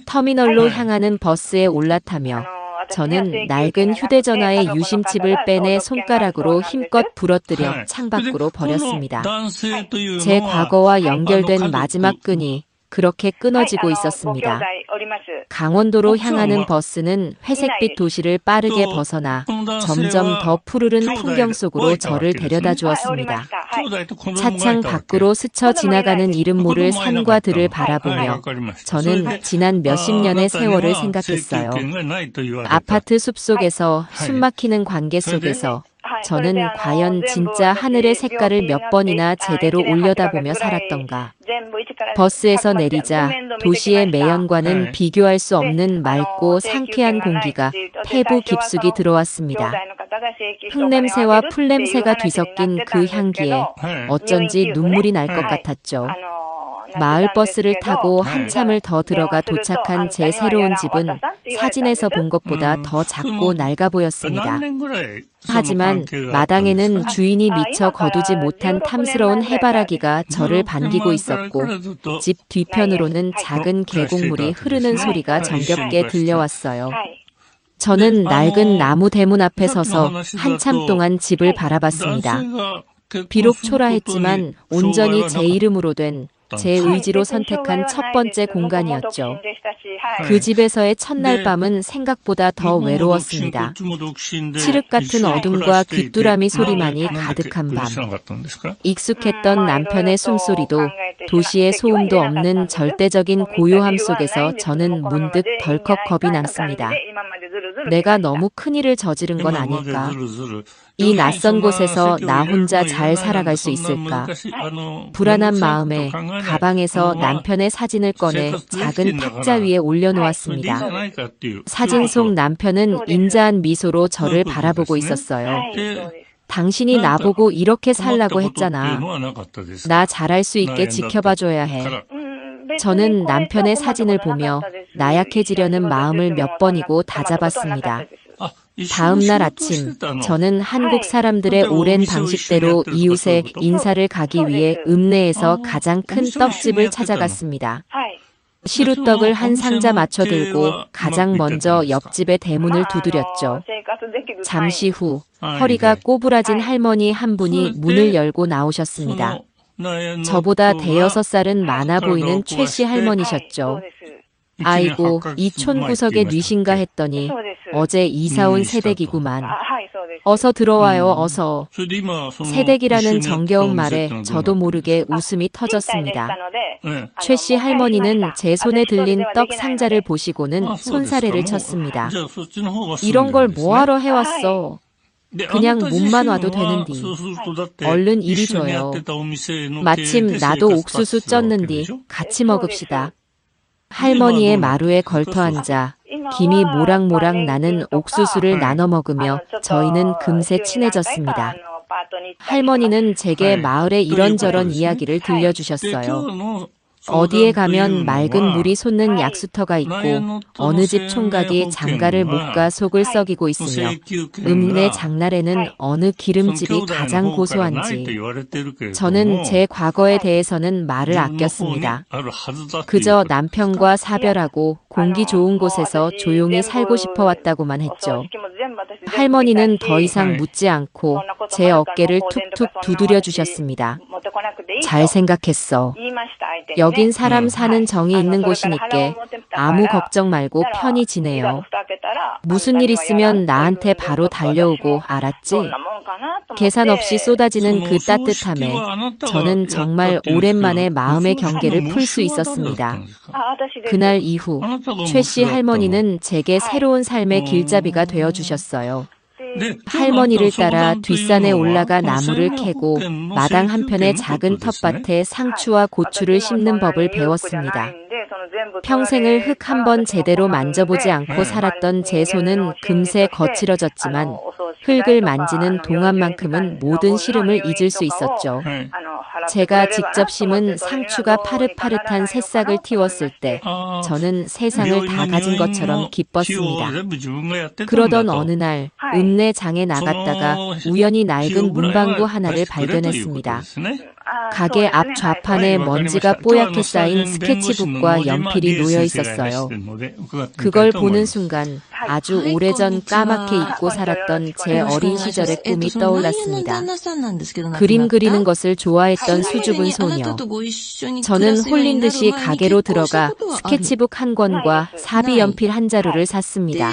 터미널로 향하는 버스에 올라타며 저는 낡은 휴대전화의 유심칩을 빼내 손가락으로 힘껏 부러뜨려 창밖으로 버렸습니다. 제 과거와 연결된 마지막 끈이 그렇게 끊어지고 있었습니다. 강원도로 향하는 버스는 회색빛 도시를 빠르게 벗어나 점점 더 푸르른 풍경 속으로 저를 데려다 주었습니다. 차창 밖으로 스쳐 지나가는 이름 모를 산과 들을 바라보며 저는 지난 몇십 년의 세월을 생각했어요. 아파트 숲속에서 숨막히는 관계 속에서 저는 과연 진짜 하늘의 색깔을 몇 번이나 제대로 올려다보며 살았던가. 버스에서 내리자 도시의 매연과는 비교할 수 없는 맑고 상쾌한 공기가 폐부 깊숙이 들어왔습니다. 흙냄새와 풀냄새가 뒤섞인 그 향기에 어쩐지 눈물이 날 것 같았죠. 마을버스를 타고 한참을 더 들어가 도착한 제 새로운 집은 사진에서 본 것보다 더 작고 낡아 보였습니다. 하지만 마당에는 주인이 미처 거두지 못한 탐스러운 해바라기가 저를 반기고 있었고 집 뒤편으로는 작은 계곡물이 흐르는 소리가 정겹게 들려왔어요. 저는 낡은 나무 대문 앞에 서서 한참 동안 집을 바라봤습니다. 비록 초라했지만 온전히 제 이름으로 된 제 의지로 선택한 첫 번째 공간이었죠. 그 집에서의 첫날 밤은 생각보다 더 외로웠습니다. 칠흑 같은 어둠과 귀뚜라미 소리만이 가득한 밤. 익숙했던 남편의 숨소리도 도시의 소음도 없는 절대적인 고요함 속에서 저는 문득 덜컥 겁이 났습니다. 내가 너무 큰일을 저지른 건 아닐까? 이 낯선 곳에서 나 혼자 잘 살아갈 수 있을까? 불안한 마음에 가방에서 남편의 사진을 꺼내 작은 탁자 위에 올려놓았습니다. 사진 속 남편은 인자한 미소로 저를 바라보고 있었어요. 당신이 나보고 이렇게 살라고 했잖아. 나 잘할 수 있게 지켜봐줘야 해. 저는 남편의 사진을 보며 나약해지려는 마음을 몇 번이고 다잡았습니다. 다음 날 아침, 저는 한국 사람들의 오랜 방식대로 이웃에 인사를 가기 위해 읍내에서 가장 큰 떡집을 찾아갔습니다. 시루떡을 한 상자 맞춰 들고 가장 먼저 옆집의 대문을 두드렸죠. 잠시 후 허리가 꼬부라진 할머니 한 분이 문을 열고 나오셨습니다. 저보다 대여섯 살은 많아 보이는 최 씨 할머니셨죠. 아이고, 이 촌구석에 뉘신가 했더니 어제 이사 온 새댁이구만. 어서 들어와요, 어서. 새댁이라는 정겨운 말에 저도 모르게 웃음이 터졌습니다. 최 씨 할머니는 제 손에 들린 떡 상자를 보시고는 손사래를 쳤습니다. 이런 걸 뭐하러 해왔어? 그냥 몸만 와도 되는디. 얼른 이리 줘요. 마침 나도 옥수수 쪘는디 같이 먹읍시다. 할머니의 마루에 걸터 앉아 김이 모락모락 나는 옥수수를 나눠 먹으며 저희는 금세 친해졌습니다. 할머니는 제게 마을의 이런저런 이야기를 들려주셨어요. 어디에 가면 맑은 물이 솟는 약수터가 있고 어느 집 총각이 장가를 못 가 속을 썩이고 있으며 읍내 장날에는 어느 기름집이 가장 고소한지. 저는 제 과거에 대해서는 말을 아꼈습니다. 그저 남편과 사별하고 공기 좋은 곳에서 조용히 살고 싶어 왔다고만 했죠. 할머니는 더 이상 묻지 않고 제 어깨를 툭툭 두드려 주셨습니다. 잘 생각했어. 여긴 사람 사는 정이 있는 곳이니까 아무 걱정 말고 편히 지내요. 무슨 일 있으면 나한테 바로 달려오고, 알았지? 계산 없이 쏟아지는 그 따뜻함에 저는 정말 오랜만에 마음의 경계를 풀 수 있었습니다. 그날 이후 최 씨 할머니는 제게 새로운 삶의 길잡이가 되어주셨어요. 할머니를 따라 뒷산에 올라가 나무를 캐고 마당 한편의 작은 텃밭에 상추와 고추를 심는 법을 배웠습니다. 평생을 흙 한 번 제대로 만져보지 않고 살았던 제 손은 금세 거칠어졌지만 흙을 만지는 동안만큼은 모든 시름을 잊을 수 있었죠. 제가 직접 심은 상추가 파릇파릇한 새싹을 틔웠을 때 저는 세상을 다 가진 것처럼 기뻤습니다. 그러던 어느 날 읍내 장에 나갔다가 우연히 낡은 문방구 하나를 발견했습니다. 가게 앞 좌판에 먼지가 뽀얗게 쌓인 스케치북과 연필이 놓여 있었어요. 그걸 보는 순간 아주 오래전 까맣게 잊고 살았던 제 어린 시절의 꿈이 떠올랐습니다. 그림 그리는 것을 좋아했던 수줍은 소녀. 저는 홀린 듯이 가게로 들어가 스케치북 한 권과 사비 연필 한 자루를 샀습니다.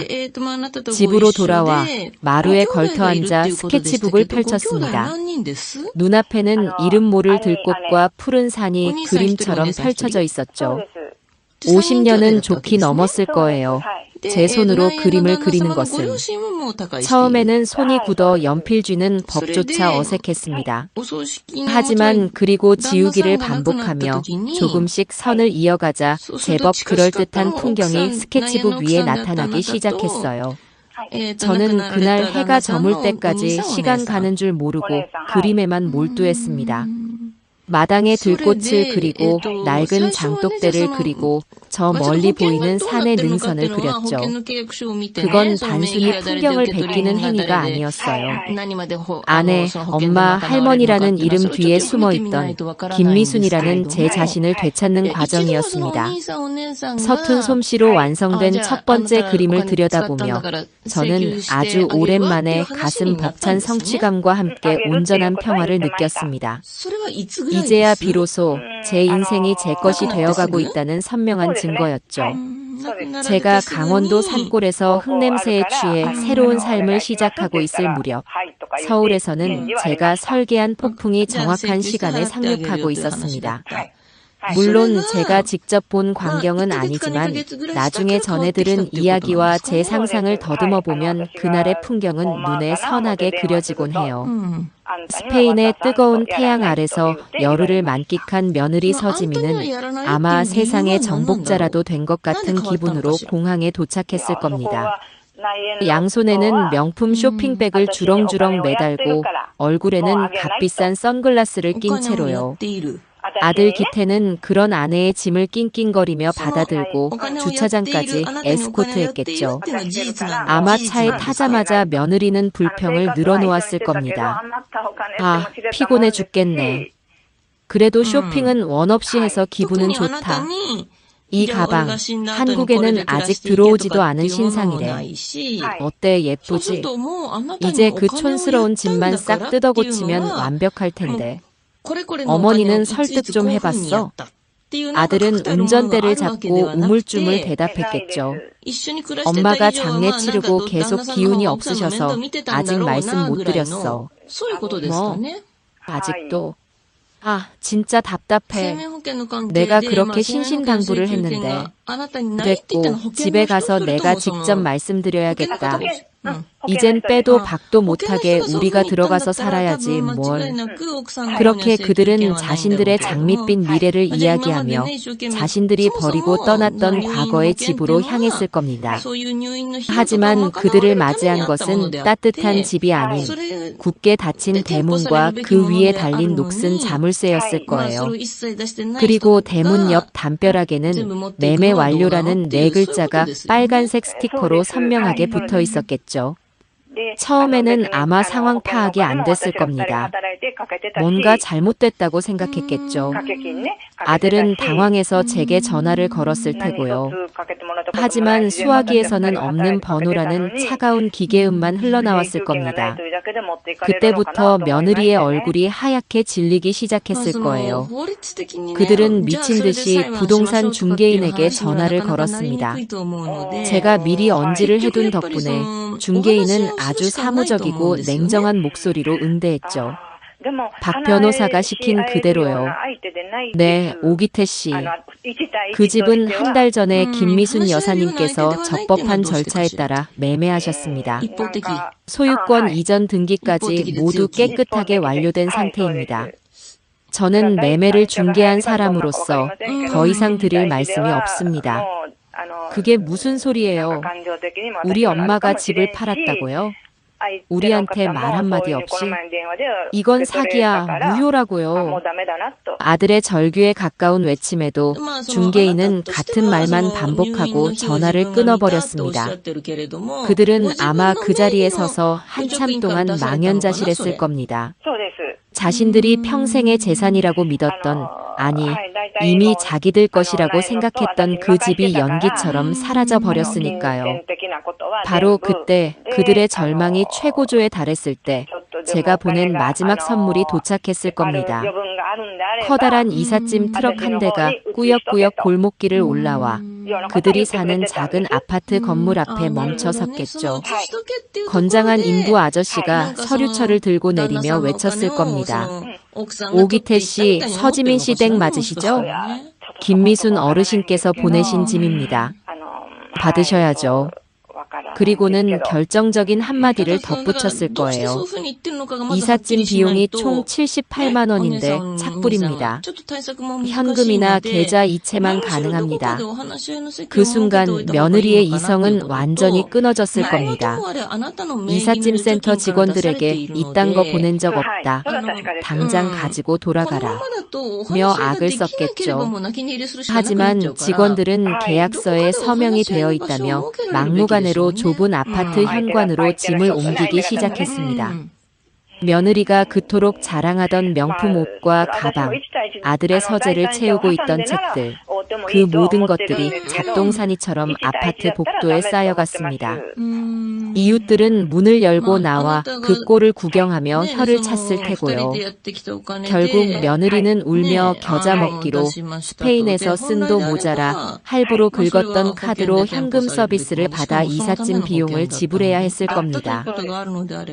집으로 돌아와 마루에 걸터 앉아 스케치북을 펼쳤습니다. 눈앞에는 이름 모를 들꽃과 푸른 산이 그림처럼 펼쳐져 있었죠. 50년은 좋게 넘었을 거예요. 제 손으로 그림을 그리는 것은. 처음에는 손이 굳어 연필 쥐는 법조차 어색했습니다. 하지만 그리고 지우기를 반복하며 조금씩 선을 이어가자 제법 그럴듯한 풍경이 스케치북 위에 나타나기 시작했어요. 저는 그날 해가 저물 때까지 시간 가는 줄 모르고 그림에만 몰두했습니다. 마당에 들꽃을 그리고 낡은 장독대를 그리고 저 멀리 보이는 산의 능선을 그렸죠. 그건 단순히 풍경을 베끼는 행위가 아니었어요. 아내, 엄마, 할머니라는 이름 뒤에 숨어있던 김미순이라는 제 자신을 되찾는 과정이었습니다. 서툰 솜씨로 완성된 첫 번째 그림을 들여다보며 저는 아주 오랜만에 가슴 벅찬 성취감과 함께 온전한 평화를 느꼈습니다. 이제야 비로소 제 인생이 제 것이 되어가고 있다는 선명한 증거였죠. 제가 강원도 산골에서 흙냄새에 취해 새로운 삶을 시작하고 있을 무렵 서울에서는 제가 설계한 폭풍이 정확한 시간에 상륙하고 있었습니다. 물론 제가 직접 본 광경은 아니지만 나중에 전해 들은 이야기와 제 상상을 더듬어 보면 그날의 풍경은 눈에 선하게 그려지곤 해요. 스페인의 뜨거운 태양 아래서 열흘을 만끽한 며느리 서지민은 아마 세상의 정복자라도 된 것 같은 기분으로 공항에 도착했을 겁니다. 양손에는 명품 쇼핑백을 주렁주렁 매달고 얼굴에는 값비싼 선글라스를 낀 채로요. 아들 기태는 그런 아내의 짐을 낑낑거리며 받아들고 주차장까지 에스코트했겠죠. 아마 차에 타자마자 며느리는 불평을 늘어놓았을 겁니다. 아, 피곤해 죽겠네. 그래도 쇼핑은 원 없이 해서 기분은 좋다. 이 가방, 한국에는 아직 들어오지도 않은 신상이래. 어때, 예쁘지? 이제 그 촌스러운 짐만 싹 뜯어고치면 완벽할 텐데. 어머니는 설득 좀 해봤어. 아들은 운전대를 잡고 우물쭈물 대답했겠죠. 엄마가 장례 치르고 계속 기운이 없으셔서 아직 말씀 못 드렸어. 뭐? 아직도? 아, 진짜 답답해. 내가 그렇게 신신당부를 했는데. 됐고, 집에 가서 내가 직접 말씀드려야겠다. 이젠 빼도 박도 못하게 우리가 들어가서 살아야지 뭘. 그렇게 그들은 자신들의 장밋빛 미래를 이야기하며 자신들이 버리고 떠났던 과거의 집으로 향했을 겁니다. 하지만 그들을 맞이한 것은 따뜻한 집이 아닌 굳게 닫힌 대문과 그 위에 달린 녹슨 자물쇠였을 거예요. 그리고 대문 옆 담벼락에는 매매 완료라는 네 글자가 빨간색 스티커로 선명하게 붙어 있었겠죠. 처음에는 아마 상황 파악이 안 됐을 겁니다. 뭔가 잘못됐다고 생각했겠죠. 아들은 당황해서 제게 전화를 걸었을 테고요. 하지만 수화기에서는 없는 번호라는 차가운 기계음만 흘러나왔을 겁니다. 그때부터 며느리의 얼굴이 하얗게 질리기 시작했을 거예요. 그들은 미친 듯이 부동산 중개인에게 전화를 걸었습니다. 제가 미리 언지를 해둔 덕분에 중개인은 아주 사무적이고 냉정한 목소리로 응대했죠. 박 변호사가 시킨 그대로요. 네, 오기태 씨. 그 집은 한 달 전에 김미순 여사님께서 적법한 절차에 따라 매매하셨습니다. 소유권 이전 등기까지 모두 깨끗하게 완료된 상태입니다. 저는 매매를 중개한 사람으로서 더 이상 드릴 말씀이 없습니다. 그게 무슨 소리예요? 우리 엄마가 집을 팔았다고요? 우리한테 말 한마디 없이? 이건 사기야, 무효라고요. 아들의 절규에 가까운 외침에도 중개인은 같은 말만 반복하고 전화를 끊어버렸습니다. 그들은 아마 그 자리에 서서 한참 동안 망연자실했을 겁니다. 자신들이 평생의 재산이라고 믿었던, 아니, 이미 자기들 것이라고 생각했던 그 집이 연기처럼 사라져 버렸으니까요. 바로 그때 그들의 절망이 최고조에 달했을 때 제가 보낸 마지막 선물이 도착했을 겁니다. 커다란 이삿짐 트럭 한 대가 꾸역꾸역 골목길을 올라와 그들이 사는 작은 아파트 건물 앞에 멈춰 섰겠죠. 건장한 인부 아저씨가 서류철을 들고 내리며 외쳤을 겁니다. 오기태 씨, 서지민 씨 댁 맞으시죠? 김미순 어르신께서 보내신 짐입니다. 받으셔야죠. 그리고는 결정적인 한마디를 덧붙였을 거예요. 이삿짐 비용이 총 78만 원인데 착불입니다. 현금이나 계좌 이체만 가능합니다. 그 순간 며느리의 이성은 완전히 끊어졌을 겁니다. 이삿짐 센터 직원들에게 이딴 거 보낸 적 없다. 당장 가지고 돌아가라. 며 악을 썼겠죠. 하지만 직원들은 계약서에 서명이 되어 있다며 막무가내로 좁은 아파트 현관으로 짐을 옮기기 시작했습니다. 며느리가 그토록 자랑하던 명품 옷과 가방, 아들의 서재를 채우고 있던 책들, 그 모든 것들이 잡동사니처럼 아파트 복도에 쌓여갔습니다. 이웃들은 문을 열고 나와 그 꼴을 구경하며 혀를 찼을 테고요. 결국 며느리는 울며 겨자 먹기로 스페인에서 쓴도 모자라 할부로 긁었던 카드로 현금 서비스를 받아 이삿짐 비용을 지불해야 했을 겁니다.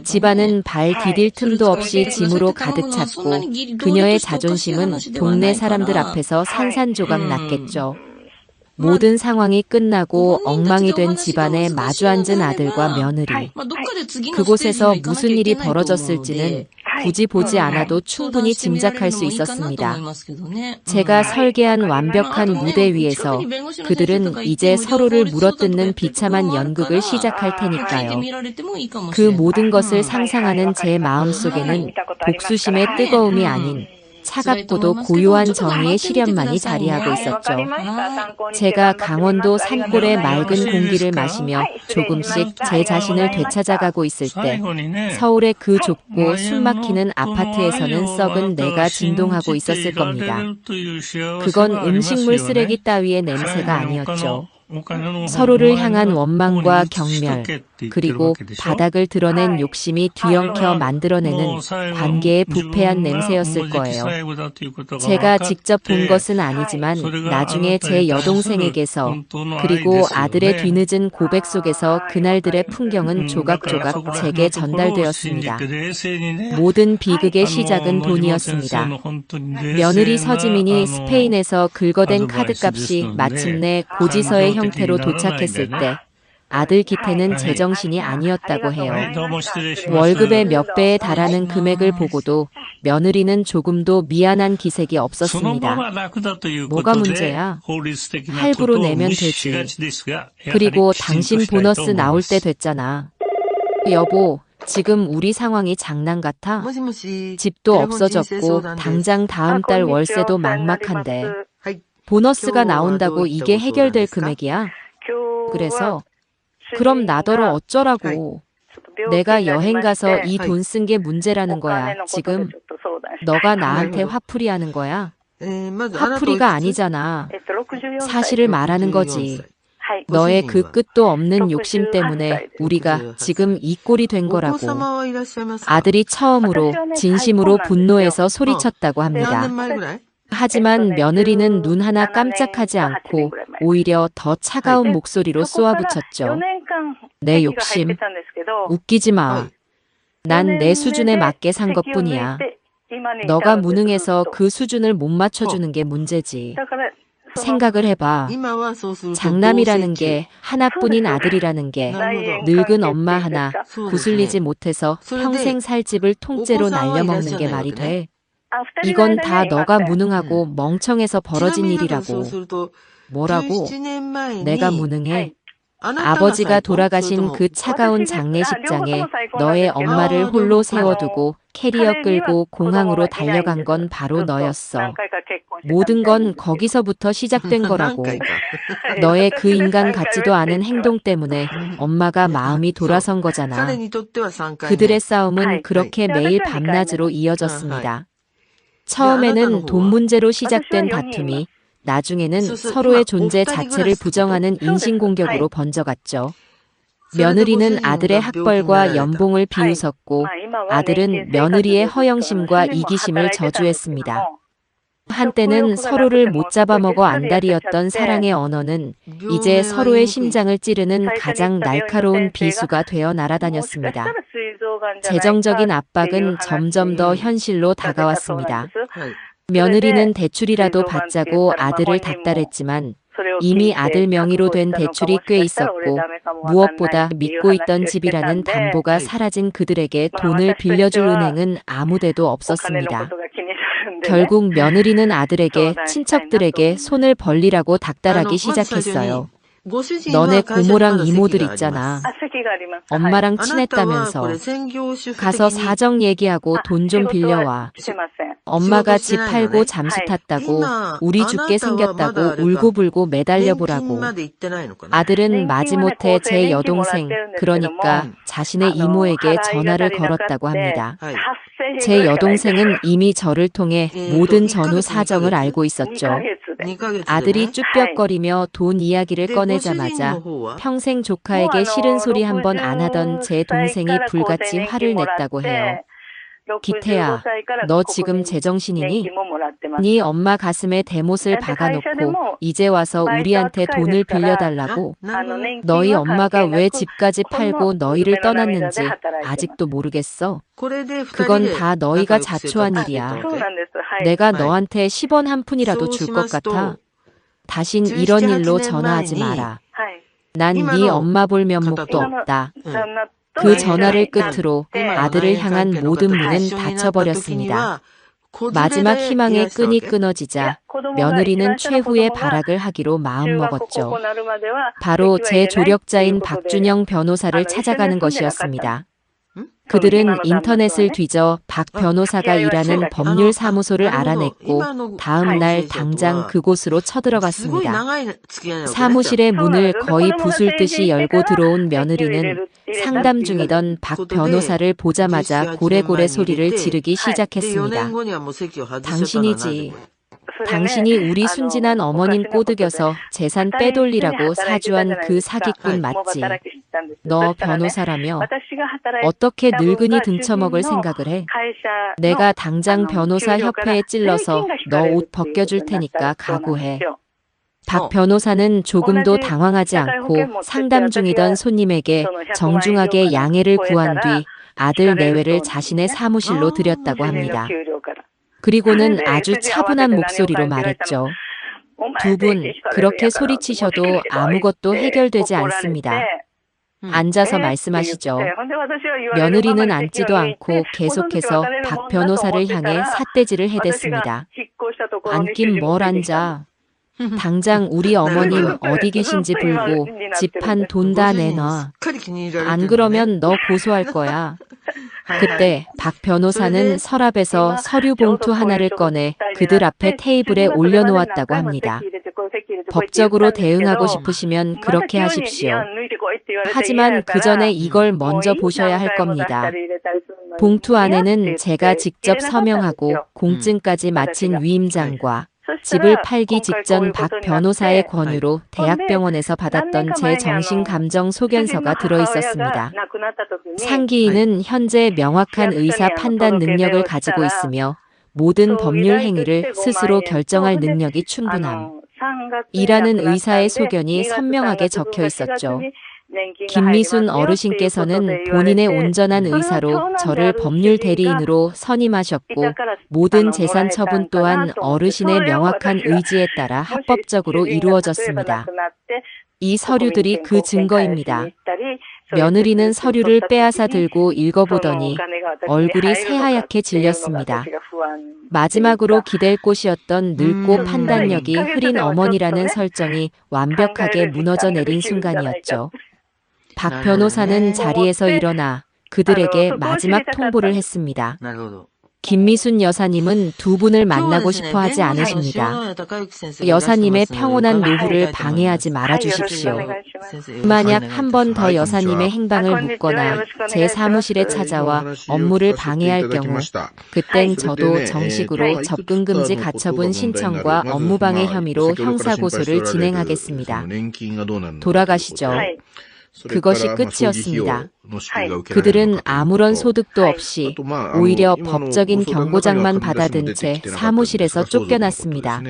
집안은 발 디딜 틈도 없이 짐으로 가득 찼고 그녀의 자존심은 동네 사람들 앞에서 산산조각 났겠죠. 모든 상황이 끝나고 엉망이 된 집안에 마주 앉은 아들과 며느리. 그곳에서 무슨 일이 벌어졌을지는 굳이 보지 않아도 충분히 짐작할 수 있었습니다. 제가 설계한 완벽한 무대 위에서 그들은 이제 서로를 물어뜯는 비참한 연극을 시작할 테니까요. 그 모든 것을 상상하는 제 마음속에는 복수심의 뜨거움이 아닌 차갑고도 고요한 정의의 시련만이 자리하고 있었죠. 제가 강원도 산골의 맑은 공기를 마시며 조금씩 제 자신을 되찾아가고 있을 때 서울의 그 좁고 숨막히는 아파트에서는 썩은 내가 진동하고 있었을 겁니다. 그건 음식물 쓰레기 따위의 냄새가 아니었죠. 서로를 향한 원망과 경멸, 그리고 바닥을 드러낸 욕심이 뒤엉켜 만들어내는 관계의 부패한 냄새였을 거예요. 제가 직접 본 것은 아니지만 나중에 제 여동생에게서 그리고 아들의 뒤늦은 고백 속에서 그날들의 풍경은 조각조각 제게 전달되었습니다. 모든 비극의 시작은 돈이었습니다. 며느리 서지민이 스페인에서 긁어댄 카드값이 마침내 고지서의 형태로 도착했을 때 아들 기태는 제정신이 아니었다고 해요. 월급의 몇 배에 달하는 금액을 보고도 며느리는 조금도 미안한 기색이 없었습니다. 뭐가 문제야? 할부로 내면 되지. 그리고 당신 보너스 나올 때 됐잖아. 여보, 지금 우리 상황이 장난 같아? 집도 없어졌고 당장 다음 달 월세도 막막한데 보너스가 나온다고 이게 해결될 금액이야? 그래서 그럼 나더러 어쩌라고. 내가 여행 가서 이 돈 쓴 게 문제라는 거야. 지금 너가 나한테 화풀이 하는 거야? 화풀이가 아니잖아. 사실을 말하는 거지. 너의 그 끝도 없는 욕심 때문에 우리가 지금 이 꼴이 된 거라고. 아들이 처음으로 진심으로 분노해서 소리쳤다고 합니다. 하지만 며느리는 눈 하나 깜짝하지 않고 오히려 더 차가운 목소리로 쏘아붙였죠. 내 욕심. 웃기지 마. 난 내 수준에 맞게 산 것뿐이야. 너가 무능해서 그 수준을 못 맞춰주는 게 문제지. 생각을 해봐. 장남이라는 게 하나뿐인 아들이라는 게 늙은 엄마 하나 구슬리지 못해서 평생 살 집을 통째로 날려먹는 게 말이 돼. 이건 다 너가 무능하고 멍청해서 벌어진 일이라고. 뭐라고? 내가 무능해? 아버지가 돌아가신 그 차가운 장례식장에 너의 엄마를 홀로 세워두고 캐리어 끌고 공항으로 달려간 건 바로 너였어. 모든 건 거기서부터 시작된 거라고. 너의 그 인간 같지도 않은 행동 때문에 엄마가 마음이 돌아선 거잖아. 그들의 싸움은 그렇게 매일 밤낮으로 이어졌습니다. 처음에는 돈 문제로 시작된 다툼이 나중에는 서로의 존재 자체를 부정하는 인신공격으로 번져갔죠. 며느리는 아들의 학벌과 연봉을 비웃었고 아들은 며느리의 허영심과 이기심을 저주했습니다. 한때는 서로를 못 잡아먹어 안달이었던 사랑의 언어는 이제 서로의 심장을 찌르는 가장 날카로운 비수가 되어 날아다녔습니다. 재정적인 압박은 점점 더 현실로 다가왔습니다. 며느리는 대출이라도 받자고 아들을 닥달했지만 이미 아들 명의로 된 대출이 꽤 있었고 무엇보다 믿고 있던 집이라는 담보가 사라진 그들에게 돈을 빌려줄 은행은 아무데도 없었습니다. 결국 며느리는 아들에게 친척들에게 손을 벌리라고 닥달하기 시작했어요. 너네 고모랑 이모들 있잖아. 엄마랑 친했다면서. 가서 사정 얘기하고 돈 좀 빌려와. 엄마가 집 팔고 잠수 탔다고 우리 죽게 생겼다고 울고불고 매달려보라고. 아들은 마지못해 제 여동생, 그러니까 자신의 이모에게 전화를 걸었다고 합니다. 제 여동생은 이미 저를 통해 모든 전후 사정을 알고 있었죠. 아들이 쭈뼛거리며 돈 이야기를 꺼내자마자 평생 조카에게 싫은 소리 한 번 안 하던 제 동생이 불같이 화를 냈다고 해요. 기태야, 너 지금 제정신이니? 네 엄마 가슴에 대못을 박아놓고 이제 와서 우리한테 돈을 빌려달라고? 너희 엄마가 왜 집까지 팔고 너희를 떠났는지 아직도 모르겠어? 그건 다 너희가 자초한 일이야. 내가 너한테 10원 한 푼이라도 줄 것 같아? 다신 이런 일로 전화하지 마라. 난 네 엄마 볼 면목도 없다. 그 전화를 끝으로 아들을 향한 모든 문은 닫혀버렸습니다. 마지막 희망의 끈이 끊어지자 며느리는 최후의 발악을 하기로 마음먹었죠. 바로 제 조력자인 박준영 변호사를 찾아가는 것이었습니다. 그들은 인터넷을 뒤져 박 변호사가 일하는 법률사무소를 알아냈고 다음 날 당장 그곳으로 쳐들어갔습니다. 사무실의 문을 거의 부술듯이 열고 들어온 며느리는 상담 중이던 박 변호사를 보자마자 고래고래 소리를 지르기 시작했습니다. 당신이지. 당신이 우리 순진한 어머님 꼬드겨서 재산 빼돌리라고 사주한 그 사기꾼 맞지? 너 변호사라며 어떻게 늙은이 등쳐먹을 생각을 해? 내가 당장 변호사 협회에 찔러서 너 옷 벗겨줄 테니까 각오해. 박 변호사는 조금도 당황하지 않고 상담 중이던 손님에게 정중하게 양해를 구한 뒤 아들 내외를 자신의 사무실로 들였다고 합니다. 그리고는 아주 차분한 목소리로 말했죠. 두 분, 그렇게 소리치셔도 아무것도 해결되지 않습니다. 앉아서 말씀하시죠. 며느리는 앉지도 않고 계속해서 박 변호사를 향해 삿대질을 해댔습니다. 앉긴 뭘 앉아. 당장 우리 어머님 어디 계신지 불고 집 한 돈 다 내놔. 안 그러면 너 고소할 거야. 그때 박 변호사는 서랍에서 서류 봉투 하나를 꺼내 그들 앞에 테이블에 올려놓았다고 합니다. 법적으로 대응하고 싶으시면 그렇게 하십시오. 하지만 그 전에 이걸 먼저 보셔야 할 겁니다. 봉투 안에는 제가 직접 서명하고 공증까지 마친 위임장과 집을 팔기 직전 박 변호사의 권유로 대학병원에서 받았던 제 정신감정 소견서가 들어있었습니다. 상기인은 현재 명확한 의사 판단 능력을 가지고 있으며 모든 법률 행위를 스스로 결정할 능력이 충분함. 이라는 의사의 소견이 선명하게 적혀 있었죠. 김미순 어르신께서는 본인의 온전한 의사로 저를 법률 대리인으로 선임하셨고 모든 재산 처분 또한 어르신의 명확한 의지에 따라 합법적으로 이루어졌습니다. 이 서류들이 그 증거입니다. 며느리는 서류를 빼앗아 들고 읽어보더니 얼굴이 새하얗게 질렸습니다. 마지막으로 기댈 곳이었던 늙고 판단력이 흐린 어머니라는 설정이 완벽하게 무너져 내린 순간이었죠. 박 변호사는 자리에서 일어나 그들에게 마지막 통보를 했습니다. 김미순 여사님은 두 분을 만나고 싶어 하지 않으십니다. 여사님의 평온한 노후를 방해하지 말아 주십시오. 만약 한 번 더 여사님의 행방을 묻거나 제 사무실에 찾아와 업무를 방해할 경우 그땐 저도 정식으로 접근금지 가처분 신청과 업무방해 혐의로 형사고소를 진행하겠습니다. 돌아가시죠. 그것이 끝이었습니다. 그들은 아무런 소득도 없이 오히려 법적인 경고장만 받아든 채 사무실에서 쫓겨났습니다.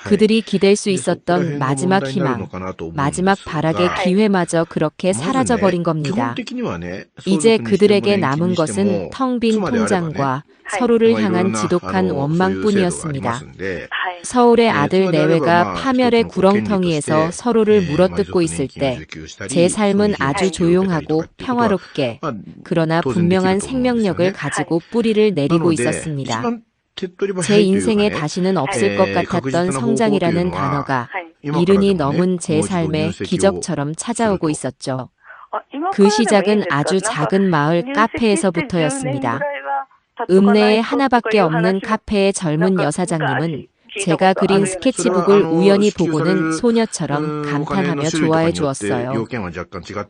그들이 기댈 수 있었던 마지막 희망, 마지막 발악의 기회마저 그렇게 사라져버린 겁니다. 이제 그들에게 남은 것은 텅 빈 통장과 서로를 향한 지독한 원망뿐이었습니다. 서울의 아들 내외가 파멸의 구렁텅이에서 서로를 물어뜯고 있을 때 제 삶은 아주 조용하고 평화롭게 그러나 분명한 생명력을 가지고 뿌리를 내리고 있었습니다. 제 인생에 다시는 없을 것 같았던 성장이라는 단어가 이른이 넘은 제 삶에 기적처럼 찾아오고 있었죠. 그 시작은 아주 작은 마을 카페에서부터였습니다. 읍내에 하나밖에 없는 카페의 젊은 여사장님은 제가 그린 스케치북을 우연히 보고는 소녀처럼 감탄하며 좋아해 주었어요.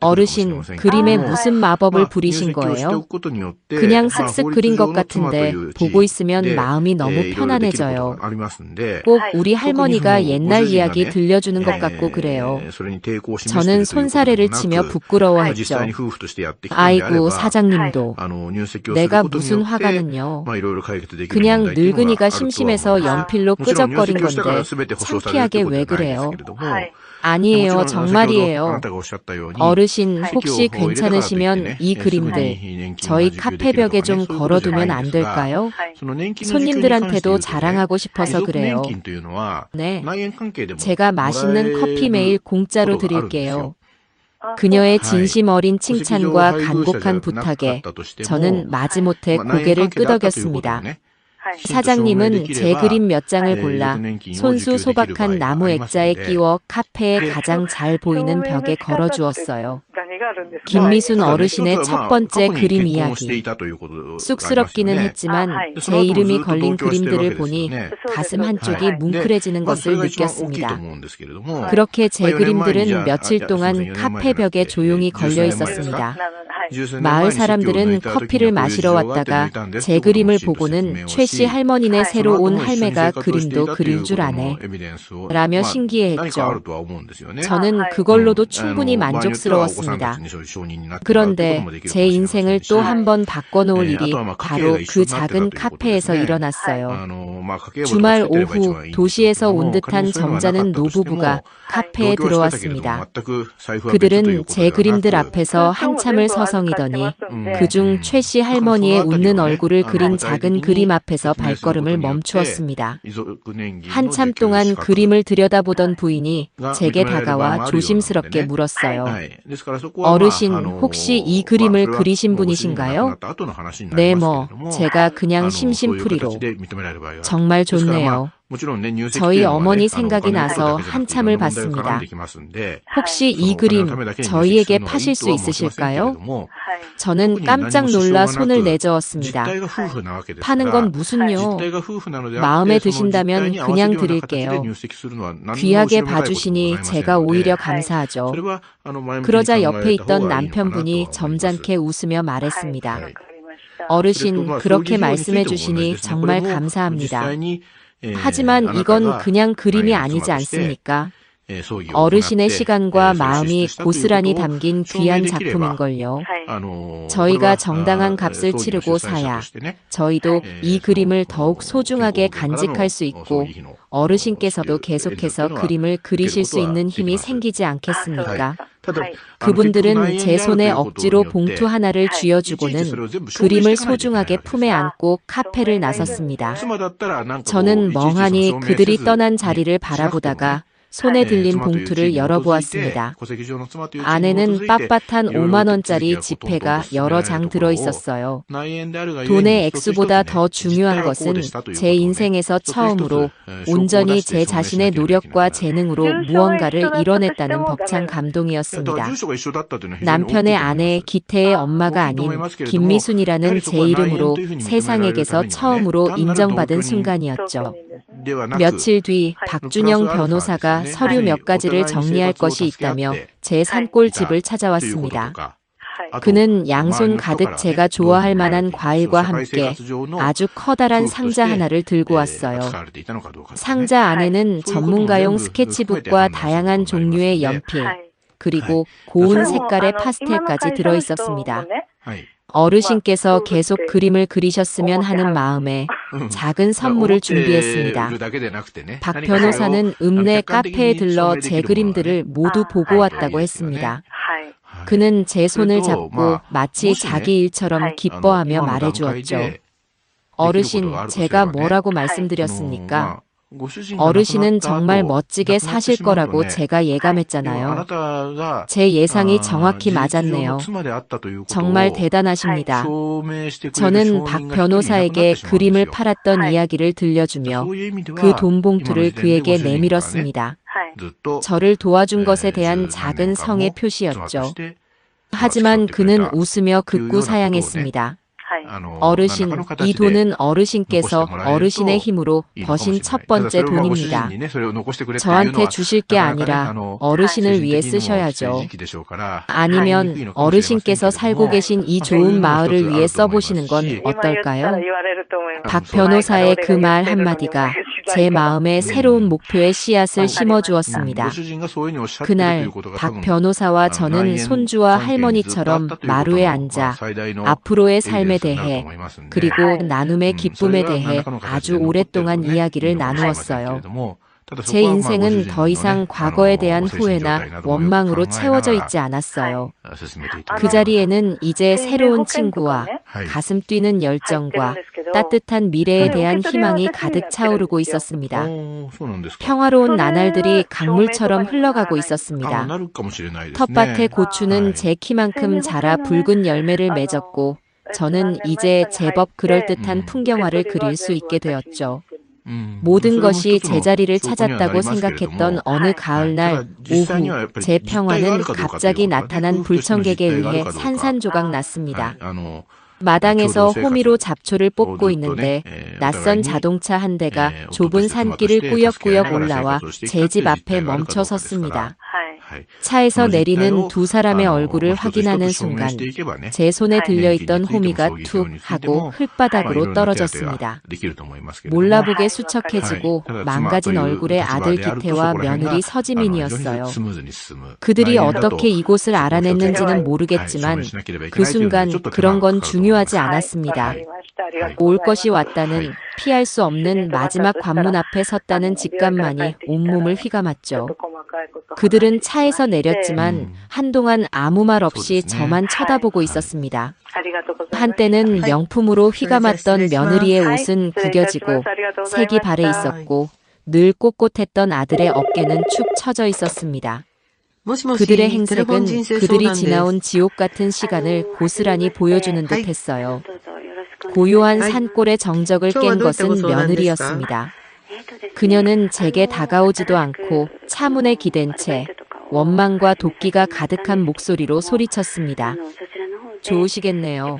어르신, 그림에 무슨 마법을 부리신 거예요? 그냥 슥슥 그린 것 같은데 보고 있으면 마음이 너무 편안해져요. 꼭 우리 할머니가 옛날 이야기 들려주는 것 같고 그래요. 저는 손사래를 치며 부끄러워했죠. 아이고, 사장님도. 내가 무슨 화가는요. 그냥 늙은이가 심심해서 연필로 끄적거린 건데 창피하게 왜 그래요? 아니에요. 정말이에요. 어르신 혹시 괜찮으시면 이 그림들 저희 카페 벽에 좀 걸어두면 안 될까요? 손님들한테도 자랑하고 싶어서 그래요. 네. 제가 맛있는 커피 매일 공짜로 드릴게요. 그녀의 진심 어린 칭찬과 간곡한 부탁에 저는 마지못해 고개를 끄덕였습니다. 사장님은 제 그림 몇 장을 골라 손수 소박한 나무 액자에 끼워 카페에 가장 잘 보이는 벽에 걸어주었어요. 김미순 어르신의 첫 번째 그림 이야기. 쑥스럽기는 했지만 제 이름이 걸린 그림들을 보니 가슴 한쪽이 뭉클해지는 것을 느꼈습니다. 그렇게 제 그림들은 며칠 동안 카페 벽에 조용히 걸려 있었습니다. 마을 사람들은 커피를 마시러 왔다가 제 그림을 보고는 최 씨 할머니네 새로 온 할매가 그림도 그릴 줄 아네 라며 신기해했죠. 저는 그걸로도 충분히 만족스러웠습니다. 그런데 제 인생을 또 한 번 바꿔놓을 일이 바로 그 작은 카페에서 일어났어요. 주말 오후 도시에서 온 듯한 점잖은 노부부가 카페에 들어왔습니다. 그들은 제 그림들 앞에서 한참을 서성이더니 그중 최 씨 할머니의 웃는 얼굴을 그린 작은 그림 앞에서 발걸음을 멈추었습니다. 한참 동안 그림을 들여다보던 부인이 제게 다가와 조심스럽게 물었어요. 어르신, 혹시 이 그림을 그리신 분이신가요? 네, 제가 그냥 심심풀이로. 정말 좋네요. 저희 어머니 생각이 나서 한참을 봤습니다. 혹시 이 그림 저희에게 파실 수 있으실까요? 저는 깜짝 놀라 손을 내저었습니다. 파는 건 무슨요? 마음에 드신다면 그냥 드릴게요. 귀하게 봐주시니 제가 오히려 감사하죠. 그러자 옆에 있던 남편분이 점잖게 웃으며 말했습니다. 어르신, 그렇게 말씀해 주시니 정말 감사합니다. 하지만 이건 그냥 그림이 아니지 않습니까? 어르신의 시간과 마음이 고스란히 담긴 귀한 작품인걸요. 저희가 정당한 값을 치르고 사야 저희도 이 그림을 더욱 소중하게 간직할 수 있고 어르신께서도 계속해서 그림을 그리실 수 있는 힘이 생기지 않겠습니까? 그분들은 제 손에 억지로 봉투 하나를 쥐어주고는 그림을 소중하게 품에 안고 카페를 나섰습니다. 저는 멍하니 그들이 떠난 자리를 바라보다가 손에 들린 봉투를 열어보았습니다. 안에는 빳빳한 5만 원짜리 지폐가 여러 장 들어있었어요. 돈의 액수보다 더 중요한 것은 제 인생에서 처음으로 온전히 제 자신의 노력과 재능으로 무언가를 이뤄냈다는 벅찬 감동이었습니다. 남편의 아내 기태의 엄마가 아닌 김미순이라는 제 이름으로 세상에게서 처음으로 인정받은 순간이었죠. 며칠 뒤 박준영 변호사가 서류 몇 가지를 정리할 것이 있다며 제 산골집을 찾아왔습니다. 그는 양손 가득 제가 좋아할 만한 과일과 함께 아주 커다란 상자 하나를 들고 왔어요. 상자 안에는 전문가용 스케치북과 다양한 종류의 연필, 그리고 고운 색깔의 파스텔까지 들어있었습니다. 어르신께서 계속 그림을 그리셨으면 하는 마음에 작은 선물을 준비했습니다. 박 변호사는 읍내 카페에 들러 제 그림들을 모두 보고 왔다고 했습니다. 그는 제 손을 잡고 마치 자기 일처럼 기뻐하며 말해주었죠. 어르신, 제가 뭐라고 말씀드렸습니까? 어르신은 정말 멋지게 사실 거라고 제가 예감했잖아요. 제 예상이 정확히 맞았네요. 정말 대단하십니다. 저는 박 변호사에게 그림을 팔았던 이야기를 들려주며 그 돈 봉투를 그에게 내밀었습니다. 저를 도와준 것에 대한 작은 성의 표시였죠. 하지만 그는 웃으며 극구 사양했습니다. 어르신, 이 돈은 어르신께서 어르신의 힘으로 버신 첫 번째 돈입니다. 저한테 주실 게 아니라 어르신을 위해 쓰셔야죠. 아니면 어르신께서 살고 계신 이 좋은 마을을 위해 써보시는 건 어떨까요? 박 변호사의 그 말 한마디가 제 마음에 새로운 목표의 씨앗을 심어주었습니다. 그날 박 변호사와 저는 손주와 할머니처럼 마루에 앉아 앞으로의 삶에 대해 그리고 나눔의 기쁨에 대해 아주 오랫동안 이야기를 나누었어요. 제 인생은 더 이상 과거에 대한 후회나 원망으로 채워져 있지 않았어요. 그 자리에는 이제 새로운 친구와 가슴 뛰는 열정과 따뜻한 미래에 대한 희망이 가득 차오르고 있었습니다. 평화로운 나날들이 강물처럼 흘러가고 있었습니다. 텃밭의 고추는 제 키만큼 자라 붉은 열매를 맺었고 저는 이제 제법 그럴듯한 풍경화를 그릴 수 있게 되었죠. 모든 것이 제자리를 찾았다고 생각했던 어느 가을날 오후, 제 평화는 갑자기 나타난 불청객에 의해 산산조각 났습니다. 마당에서 호미로 잡초를 뽑고 있는데 낯선 자동차 한 대가 좁은 산길을 꾸역꾸역 올라와 제 집 앞에 멈춰 섰습니다. 차에서 내리는 두 사람의 얼굴을 확인하는 순간 제 손에 들려있던 호미가 툭 하고 흙바닥으로 떨어졌습니다. 몰라보게 수척해지고 망가진 얼굴의 아들 기태와 며느리 서지민이었어요. 그들이 어떻게 이곳을 알아냈는지는 모르겠지만 그 순간 그런 건 중요하지 않았습니다. 올 것이 왔다는, 피할 수 없는 마지막 관문 앞에 섰다는 직감만이 온몸을 휘감았죠. 그들은 차에서 내렸지만 한동안 아무 말 없이 저만 쳐다보고 있었습니다. 한때는 명품으로 휘감았던 며느리의 옷은 구겨지고 색이 발해 있었고 늘 꼿꼿했던 아들의 어깨는 축 처져 있었습니다. 그들의 행색은 그들이 지나온 지옥 같은 시간을 고스란히 보여주는 듯 했어요. 고요한 산골의 정적을 깬 것은 며느리였습니다. 그녀는 제게 다가오지도 않고 차문에 기댄 채 원망과 도끼가 가득한 목소리로 소리쳤습니다. 좋으시겠네요.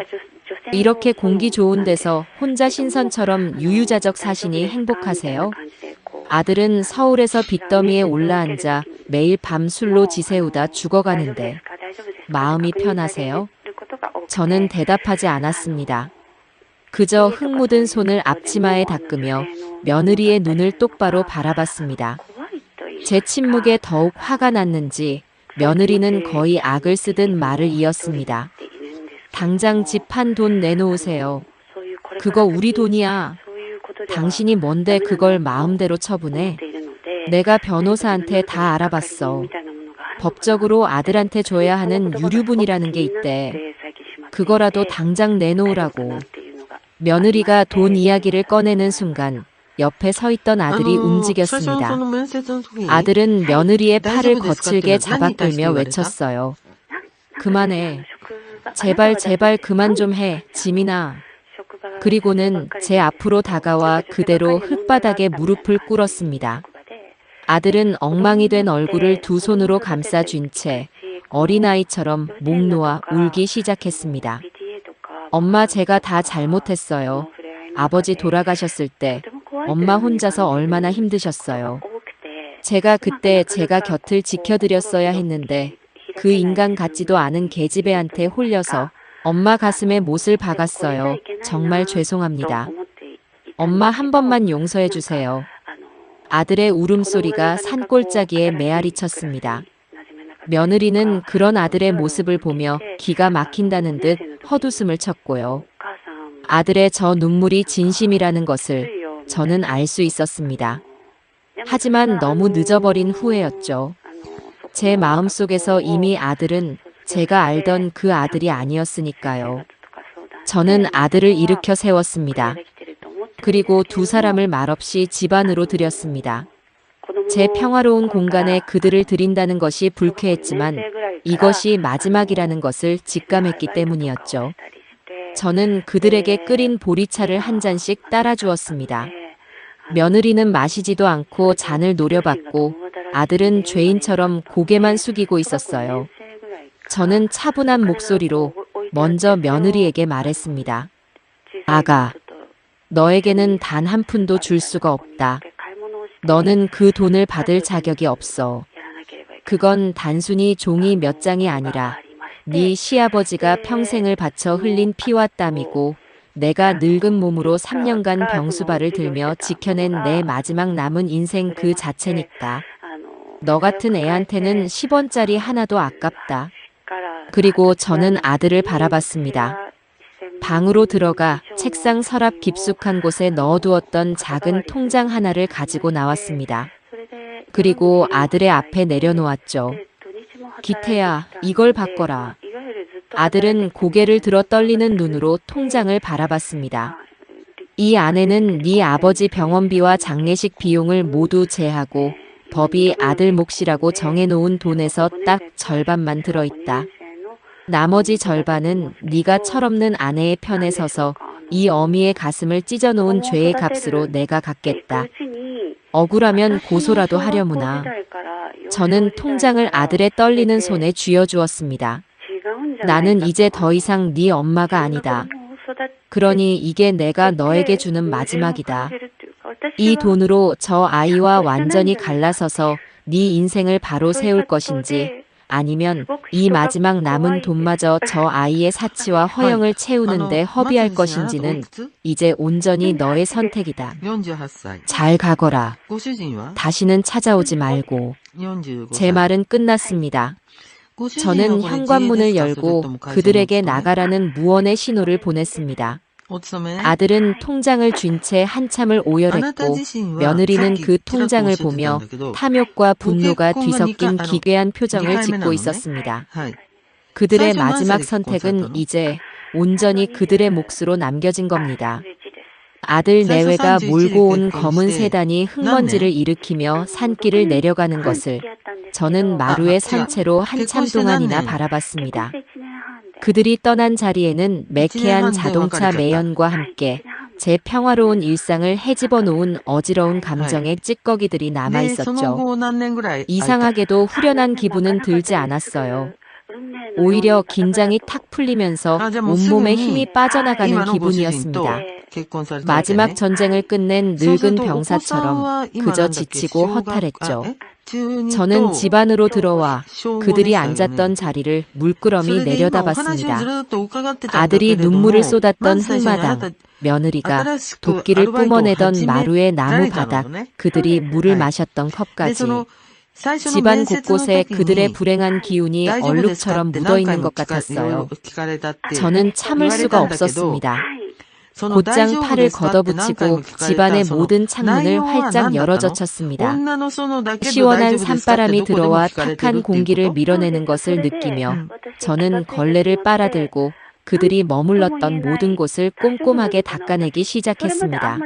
이렇게 공기 좋은 데서 혼자 신선처럼 유유자적 사시니 행복하세요? 아들은 서울에서 빚더미에 올라앉아 매일 밤 술로 지새우다 죽어가는데 마음이 편하세요? 저는 대답하지 않았습니다. 그저 흙 묻은 손을 앞치마에 닦으며 며느리의 눈을 똑바로 바라봤습니다. 제 침묵에 더욱 화가 났는지 며느리는 거의 악을 쓰듯 말을 이었습니다. 당장 집 한 돈 내놓으세요. 그거 우리 돈이야. 당신이 뭔데 그걸 마음대로 처분해? 내가 변호사한테 다 알아봤어. 법적으로 아들한테 줘야 하는 유류분이라는 게 있대. 그거라도 당장 내놓으라고. 며느리가 돈 이야기를 꺼내는 순간 옆에 서 있던 아들이 움직였습니다. 아들은 며느리의 팔을 거칠게 잡아끌며 외쳤어요. 그만해. 제발 제발 그만 좀 해, 지민아. 그리고는 제 앞으로 다가와 그대로 흙바닥에 무릎을 꿇었습니다. 아들은 엉망이 된 얼굴을 두 손으로 감싸쥔 채 어린아이처럼 목 놓아 울기 시작했습니다. 엄마, 제가 다 잘못했어요. 아버지 돌아가셨을 때 엄마 혼자서 얼마나 힘드셨어요. 제가 그때 제가 곁을 지켜드렸어야 했는데 그 인간 같지도 않은 계집애한테 홀려서 엄마 가슴에 못을 박았어요. 정말 죄송합니다. 엄마 한 번만 용서해 주세요. 아들의 울음소리가 산골짜기에 메아리 쳤습니다. 며느리는 그런 아들의 모습을 보며 기가 막힌다는 듯 헛웃음을 쳤고요. 아들의 저 눈물이 진심이라는 것을 저는 알 수 있었습니다. 하지만 너무 늦어버린 후회였죠. 제 마음속에서 이미 아들은 제가 알던 그 아들이 아니었으니까요. 저는 아들을 일으켜 세웠습니다. 그리고 두 사람을 말없이 집 안으로 들였습니다. 제 평화로운 공간에 그들을 들인다는 것이 불쾌했지만 이것이 마지막이라는 것을 직감했기 때문이었죠. 저는 그들에게 끓인 보리차를 한 잔씩 따라주었습니다. 며느리는 마시지도 않고 잔을 노려봤고 아들은 죄인처럼 고개만 숙이고 있었어요. 저는 차분한 목소리로 먼저 며느리에게 말했습니다. 아가, 너에게는 단 한 푼도 줄 수가 없다. 너는 그 돈을 받을 자격이 없어. 그건 단순히 종이 몇 장이 아니라 네 시아버지가 평생을 바쳐 흘린 피와 땀이고 내가 늙은 몸으로 3년간 병수발을 들며 지켜낸 내 마지막 남은 인생 그 자체니까. 너 같은 애한테는 10원짜리 하나도 아깝다. 그리고 저는 아들을 바라봤습니다. 방으로 들어가 책상 서랍 깊숙한 곳에 넣어두었던 작은 통장 하나를 가지고 나왔습니다. 그리고 아들의 앞에 내려놓았죠. 기태야, 이걸 바꿔라. 아들은 고개를 들어 떨리는 눈으로 통장을 바라봤습니다. 이 안에는 네 아버지 병원비와 장례식 비용을 모두 제하고 법이 아들 몫이라고 정해놓은 돈에서 딱 절반만 들어있다. 나머지 절반은 네가 철없는 아내의 편에 서서 이 어미의 가슴을 찢어놓은 죄의 값으로 내가 갚겠다. 억울하면 고소라도 하려무나. 저는 통장을 아들의 떨리는 손에 쥐어주었습니다. 나는 이제 더 이상 네 엄마가 아니다. 그러니 이게 내가 너에게 주는 마지막이다. 이 돈으로 저 아이와 완전히 갈라서서 네 인생을 바로 세울 것인지 아니면 이 마지막 남은 돈마저 저 아이의 사치와 허영을 채우는데 허비할 것인지는 이제 온전히 너의 선택이다. 잘 가거라. 다시는 찾아오지 말고. 제 말은 끝났습니다. 저는 현관문을 열고 그들에게 나가라는 무언의 신호를 보냈습니다. 아들은 통장을 쥔 채 한참을 오열했고 며느리는 그 통장을 보며 탐욕과 분노가 뒤섞인 기괴한 표정을 짓고 있었습니다. 그들의 마지막 선택은 이제 온전히 그들의 몫으로 남겨진 겁니다. 아들 내외가 몰고 온 검은 세단이 흙먼지를 일으키며 산길을 내려가는 것을 저는 마루의 산채로 한참 동안이나 바라봤습니다. 그들이 떠난 자리에는 매캐한 자동차 매연과 함께 제 평화로운 일상을 헤집어 놓은 어지러운 감정의 찌꺼기들이 남아 있었죠. 이상하게도 후련한 기분은 들지 않았어요. 오히려 긴장이 탁 풀리면서 온몸에 힘이 빠져나가는 기분이었습니다. 마지막 전쟁을 끝낸 늙은 병사처럼 그저 지치고 허탈했죠. 저는 집 안으로 들어와 그들이 앉았던 자리를 물끄러미 내려다봤습니다. 아들이 눈물을 쏟았던 흙마당, 며느리가 도끼를 뿜어내던 마루의 나무 바닥, 그들이 물을 마셨던 컵까지. 집안 곳곳에 그들의 불행한 기운이 얼룩처럼 묻어있는 것 같았어요. 저는 참을 수가 없었습니다. 곧장 팔을 걷어붙이고 집안의 모든 창문을 활짝 열어젖혔습니다. 시원한 산바람이 들어와 탁한 공기를 밀어내는 것을 느끼며 저는 걸레를 빨아들고 그들이 머물렀던 모든 곳을 꼼꼼하게 닦아내기 시작했습니다.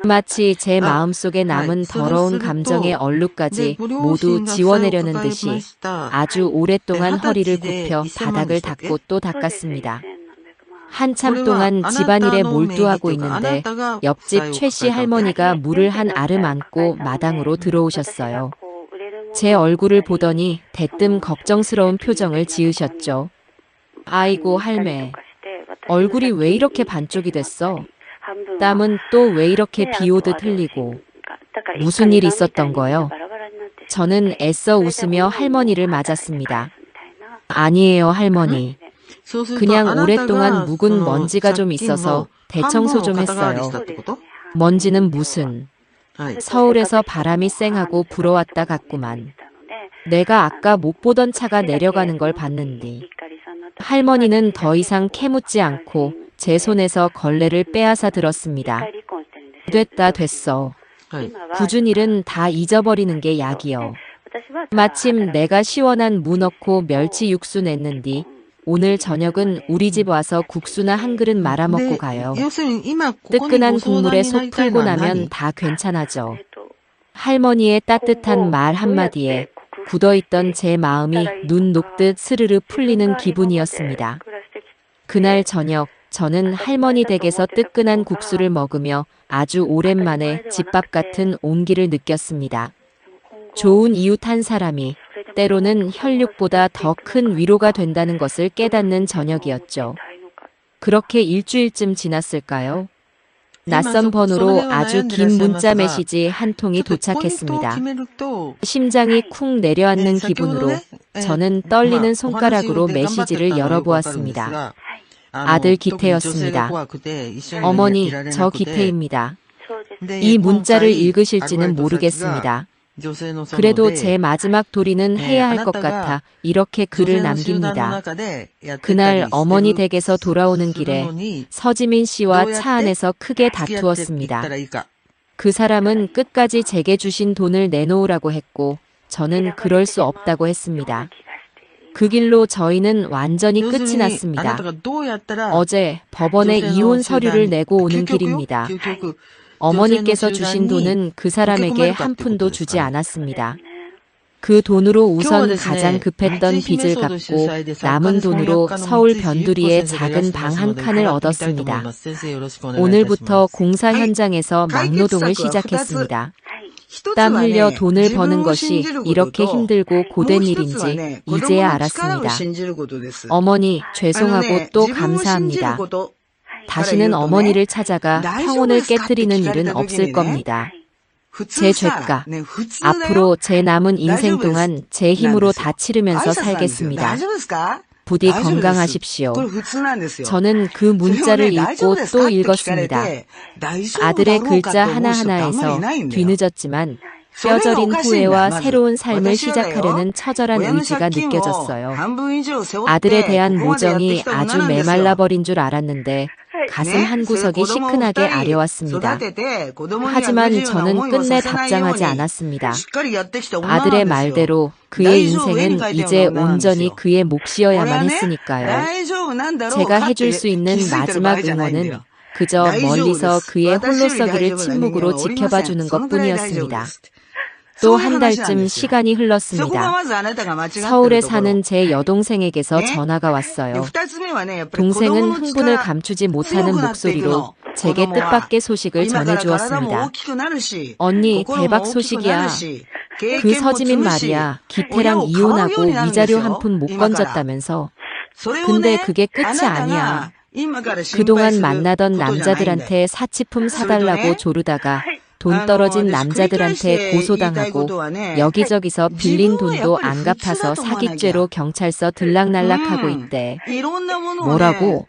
마치 제 마음속에 남은 더러운 감정의 얼룩까지 모두 지워내려는 듯이 아주 오랫동안 허리를 굽혀 바닥을 닦고 또 닦았습니다. 한참 동안 집안일에 몰두하고 있는데 옆집 최 씨 할머니가 물을 한 아름 안고 마당으로 들어오셨어요. 제 얼굴을 보더니 대뜸 걱정스러운 표정을 지으셨죠. 아이고 할매, 얼굴이 왜 이렇게 반쪽이 됐어? 땀은 또 왜 이렇게 비 오듯 흘리고. 무슨 일 있었던 거요? 저는 애써 웃으며 할머니를 맞았습니다. 아니에요 할머니. 그냥 오랫동안 묵은 먼지가 좀 있어서 대청소 좀 했어요. 먼지는 무슨. 서울에서 바람이 쌩하고 불어왔다 갔구만. 내가 아까 못 보던 차가 내려가는 걸 봤는데. 할머니는 더 이상 캐묻지 않고 제 손에서 걸레를 빼앗아 들었습니다. 됐다 됐어. 굳은 일은 다 잊어버리는 게 약이요. 마침 내가 시원한 무 넣고 멸치 육수 냈는디 오늘 저녁은 우리 집 와서 국수나 한 그릇 말아먹고 가요. 뜨끈한 국물에 속 풀고 나면 다 괜찮아져. 할머니의 따뜻한 말 한마디에 굳어있던 제 마음이 눈 녹듯 스르르 풀리는 기분이었습니다. 그날 저녁 저는 할머니 댁에서 뜨끈한 국수를 먹으며 아주 오랜만에 집밥 같은 온기를 느꼈습니다. 좋은 이웃 한 사람이 때로는 혈육보다 더 큰 위로가 된다는 것을 깨닫는 저녁이었죠. 그렇게 일주일쯤 지났을까요? 낯선 번호로 아주 긴 문자 메시지 한 통이 도착했습니다. 심장이 쿵 내려앉는 기분으로 저는 떨리는 손가락으로 메시지를 열어보았습니다. 아들 기태였습니다. 어머니, 저 기태입니다. 이 문자를 읽으실지는 모르겠습니다. 그래도 제 마지막 도리는 해야 할 것 같아 이렇게 글을 남깁니다. 그날 어머니 댁에서 돌아오는 길에 서지민 씨와 차 안에서 크게 다투었습니다. 그 사람은 끝까지 제게 주신 돈을 내놓으라고 했고 저는 그럴 수 없다고 했습니다. 그 길로 저희는 완전히 끝이 났습니다. 어제 법원에 이혼 서류를 내고 오는 길입니다. 어머니께서 주신 돈은 그 사람에게 한 푼도 주지 않았습니다. 그 돈으로 우선 가장 급했던 빚을 갚고 남은 돈으로 서울 변두리에 작은 방 한 칸을 얻었습니다. 오늘부터 공사 현장에서 막노동을 시작했습니다. 땀 흘려 돈을 버는 것이 이렇게 힘들고 고된 일인지 이제야 알았습니다. 어머니, 죄송하고 또 감사합니다. 다시는 어머니를 찾아가 평온을 깨뜨리는 일은 없을 겁니다. 제 죄가 앞으로 제 남은 인생 동안 제 힘으로 다 치르면서 살겠습니다. 부디 건강하십시오. 저는 그 문자를 읽고 또 읽었습니다. 아들의 글자 하나하나에서 뒤늦었지만 뼈저린 후회와 새로운 삶을 시작하려는 처절한 의지가 느껴졌어요. 아들에 대한 모정이 아주 메말라버린 줄 알았는데 가슴 한구석이 시큰하게 아려왔습니다. 하지만 저는 끝내 답장하지 않았습니다. 아들의 말대로 그의 인생은 이제 온전히 그의 몫이어야만 했으니까요. 제가 해줄 수 있는 마지막 응원은 그저 멀리서 그의 홀로서기를 침묵으로 지켜봐주는 것뿐이었습니다. 또 한 달쯤 시간이 흘렀습니다. 서울에 사는 제 여동생에게서 전화가 왔어요. 동생은 흥분을 감추지 못하는 목소리로 제게 뜻밖의 소식을 전해주었습니다. 언니, 대박 소식이야. 그 서지민 말이야. 기태랑 이혼하고 위자료 한 푼 못 건졌다면서. 근데 그게 끝이 아니야. 그동안 만나던 남자들한테 사치품 사달라고 조르다가 돈 떨어진 남자들한테 고소당하고 여기저기서 빌린 돈도 안 갚아서 사기죄로 경찰서 들락날락하고 있대. 뭐라고?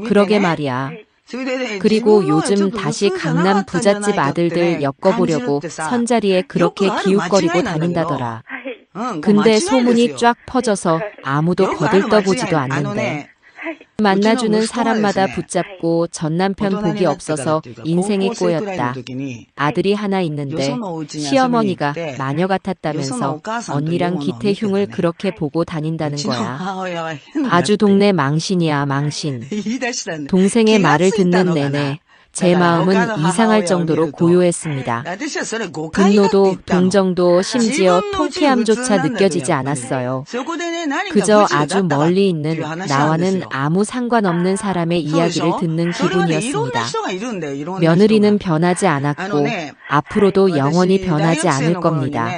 그러게 말이야. 그리고 요즘 다시 강남 부잣집 아들들 엮어보려고 선자리에 그렇게 기웃거리고 다닌다더라. 근데 소문이 쫙 퍼져서 아무도 거들떠보지도 않는데. 만나주는 사람마다 붙잡고 전 남편 복이 없어서 인생이 꼬였다. 아들이 하나 있는데 시어머니가 마녀 같았다면서 언니랑 기태흉을 그렇게 보고 다닌다는 거야. 아주 동네 망신이야, 망신. 동생의 말을 듣는 내내 제 마음은 이상할 정도로 고요했습니다. 분노도 동정도 심지어 통쾌함조차 느껴지지 않았어요. 그저 아주 멀리 있는 나와는 아무 상관없는 사람의 이야기를 듣는 기분이었습니다. 며느리는 변하지 않았고 앞으로도 영원히 변하지 않을 겁니다.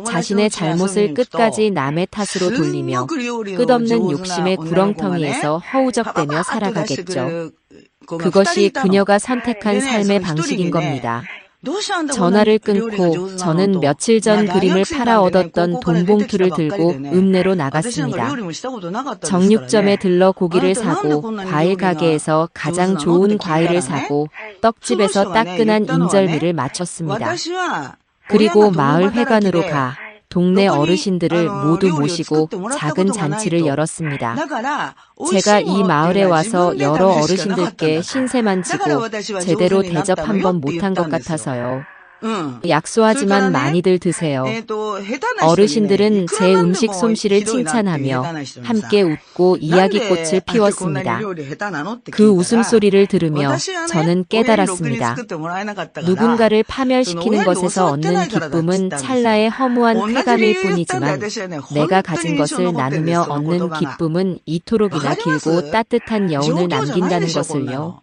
자신의 잘못을 끝까지 남의 탓으로 돌리며 끝없는 욕심의 구렁텅이에서 허우적대며 살아가겠죠. 그것이 그녀가 선택한 삶의 방식인 겁니다. 전화를 끊고 저는 며칠 전 그림을 팔아 얻었던 돈봉투를 들고 읍내로 나갔습니다. 정육점에 들러 고기를 사고 과일 가게에서 가장 좋은 과일을 사고 떡집에서 따끈한 인절미를 마쳤습니다. 그리고 마을 회관으로 가 동네 어르신들을 모두 모시고 작은 잔치를 열었습니다. 제가 이 마을에 와서 여러 어르신들께 신세만 지고 제대로 대접 한번 못한 것 같아서요. 약소하지만 많이들 드세요. 어르신들은 제 음식 솜씨를 칭찬하며 함께 웃고 이야기꽃을 피웠습니다. 그 웃음소리를 들으며 저는 깨달았습니다. 누군가를 파멸시키는 것에서 얻는 기쁨은 찰나의 허무한 쾌감일 뿐이지만 내가 가진 것을 나누며 얻는 기쁨은 이토록이나 길고 따뜻한 여운을 남긴다는 것을요.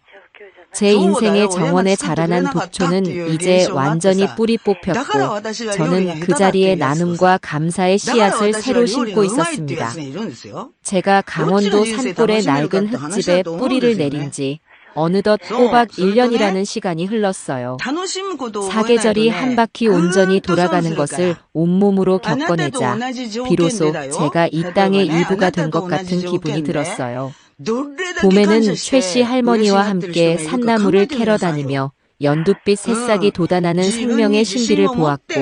제 인생의 정원에 자라난 독초는 이제 완전히 뿌리 뽑혔고 저는 그 자리에 나눔과 감사의 씨앗을 새로 심고 있었습니다. 제가 강원도 산골의 낡은 흙집에 뿌리를 내린 지 어느덧 꼬박 1년이라는 시간이 흘렀어요. 사계절이 한 바퀴 온전히 돌아가는 것을 온몸으로 겪어내자 비로소 제가 이 땅의 일부가 된 것 같은 기분이 들었어요. 봄에는 최씨 할머니와 함께 산나무를 캐러 다니며 연두빛 새싹이 돋아나는 생명의 신비를 보았고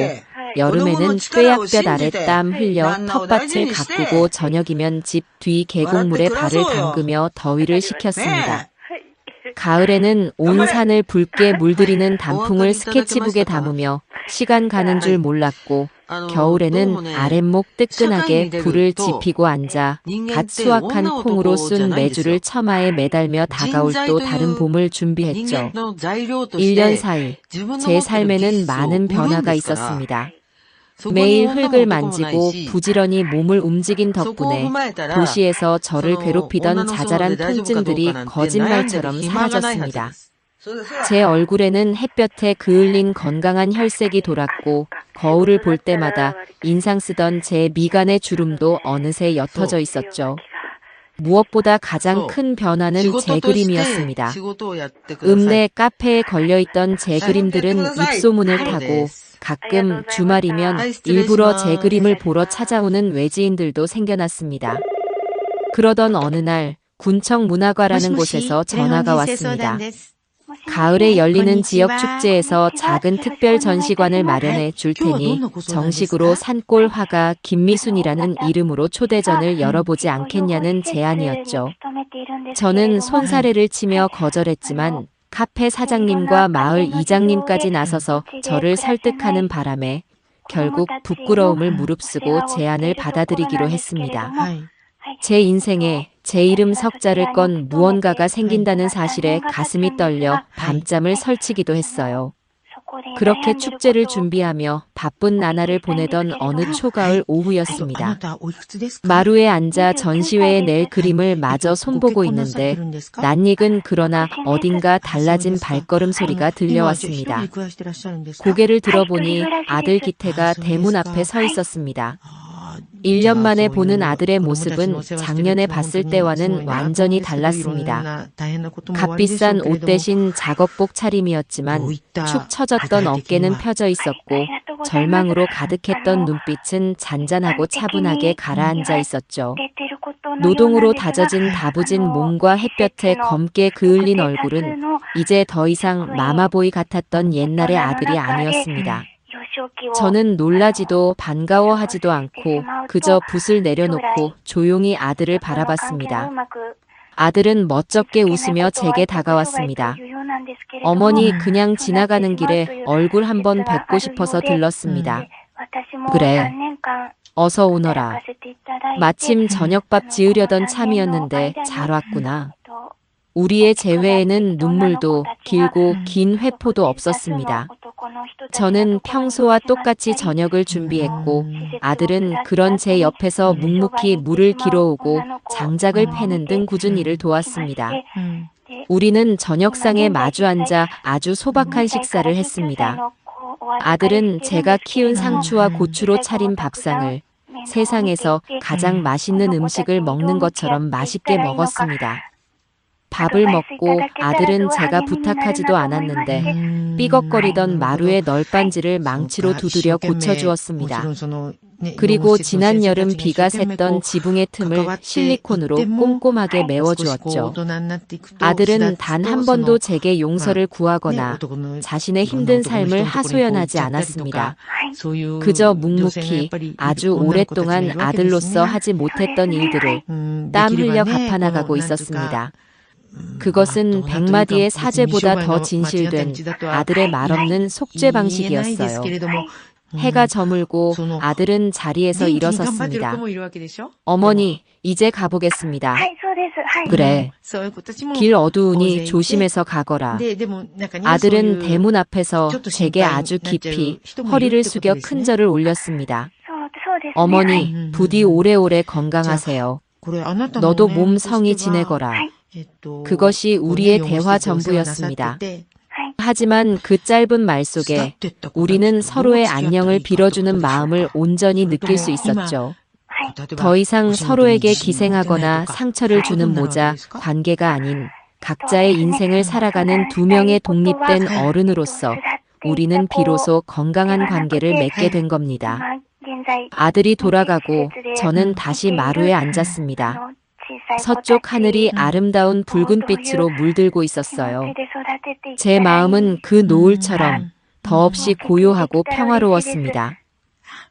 여름에는 뙤약볕 아래 땀 흘려 텃밭을 가꾸고 저녁이면 집 뒤 계곡물에 발을 담그며 더위를 식혔습니다. 가을에는 온 산을 붉게 물들이는 단풍을 스케치북에 담으며 시간 가는 줄 몰랐고 겨울에는 아랫목 뜨끈하게 불을 지피고 앉아 갓 수확한 콩으로 쏜 메주를 처마에 매달며 다가올 또 다른 봄을 준비했죠. 1년 사이 제 삶에는 많은 변화가 있었습니다. 매일 흙을 만지고 부지런히 몸을 움직인 덕분에 도시에서 저를 괴롭히던 자잘한 통증들이 거짓말처럼 사라졌습니다. 제 얼굴에는 햇볕에 그을린 건강한 혈색이 돌았고 거울을 볼 때마다 인상 쓰던 제 미간의 주름도 어느새 옅어져 있었죠. 무엇보다 가장 큰 변화는 제 그림이었습니다. 읍내 카페에 걸려있던 제 그림들은 입소문을 타고 가끔 주말이면 일부러 제 그림을 보러 찾아오는 외지인들도 생겨났습니다. 그러던 어느 날 군청 문화과라는 곳에서 전화가 왔습니다. 가을에 열리는 지역 축제에서 작은 특별 전시관을 마련해 줄 테니 정식으로 산골 화가 김미순이라는 이름으로 초대전을 열어보지 않겠냐는 제안이었죠. 저는 손사래를 치며 거절했지만 카페 사장님과 마을 이장님까지 나서서 저를 설득하는 바람에 결국 부끄러움을 무릅쓰고 제안을 받아들이기로 했습니다. 제 인생에 제 이름 석자를 건 무언가가 생긴다는 사실에 가슴이 떨려 밤잠을 설치기도 했어요. 그렇게 축제를 준비하며 바쁜 나날을 보내던 어느 초가을 오후였습니다. 마루에 앉아 전시회에 낼 그림을 마저 손보고 있는데 낯익은 그러나 어딘가 달라진 발걸음 소리가 들려왔습니다. 고개를 들어보니 아들 기태가 대문 앞에 서 있었습니다. 1년 만에 보는 아들의 모습은 작년에 봤을 때와는 완전히 달랐습니다. 값비싼 옷 대신 작업복 차림이었지만 축 처졌던 어깨는 펴져 있었고 절망으로 가득했던 눈빛은 잔잔하고 차분하게 가라앉아 있었죠. 노동으로 다져진 다부진 몸과 햇볕에 검게 그을린 얼굴은 이제 더 이상 마마보이 같았던 옛날의 아들이 아니었습니다. 저는 놀라지도 반가워하지도 않고 그저 붓을 내려놓고 조용히 아들을 바라봤습니다. 아들은 멋쩍게 웃으며 제게 다가왔습니다. 어머니 그냥 지나가는 길에 얼굴 한번 뵙고 싶어서 들렀습니다. 그래. 어서 오너라. 마침 저녁밥 지으려던 참이었는데 잘 왔구나. 우리의 재회에는 눈물도 길고 긴 회포도 없었습니다. 저는 평소와 똑같이 저녁을 준비했고 아들은 그런 제 옆에서 묵묵히 물을 길어오고 장작을 패는 등 굳은 일을 도왔습니다. 우리는 저녁상에 마주 앉아 아주 소박한 식사를 했습니다. 아들은 제가 키운 상추와 고추로 차린 밥상을 세상에서 가장 맛있는 음식을 먹는 것처럼 맛있게 먹었습니다. 밥을 먹고 아들은 제가 부탁하지도 않았는데 삐걱거리던 마루의 널빤지를 망치로 두드려 고쳐주었습니다. 그리고 지난 여름 비가 샜던 지붕의 틈을 실리콘으로 꼼꼼하게 메워주었죠. 아들은 단 한 번도 제게 용서를 구하거나 자신의 힘든 삶을 하소연하지 않았습니다. 그저 묵묵히 아주 오랫동안 아들로서 하지 못했던 일들을 땀 흘려 갚아나가고 있었습니다. 그것은 100마디의 사죄보다 더 진실된 아들의 말없는 속죄 방식이었어요. 해가 저물고 아들은 자리에서 일어섰습니다. 어머니, 이제 가보겠습니다. 그래. 길 어두우니 조심해서 가거라. 아들은 대문 앞에서 제게 아주 깊이 허리를 숙여 큰 절을 올렸습니다. 어머니, 부디 오래오래 건강하세요. 너도 몸 성히 지내거라. 그것이 우리의 대화 전부였습니다. 하지만 그 짧은 말 속에 우리는 서로의 안녕을 빌어주는 마음을 온전히 느낄 수 있었죠. 더 이상 서로에게 기생하거나 상처를 주는 모자 관계가 아닌 각자의 인생을 살아가는 두 명의 독립된 어른으로서 우리는 비로소 건강한 관계를 맺게 된 겁니다. 아들이 돌아가고 저는 다시 마루에 앉았습니다. 서쪽 하늘이 아름다운 붉은빛으로 물들고 있었어요. 제 마음은 그 노을처럼 더없이 고요하고 평화로웠습니다.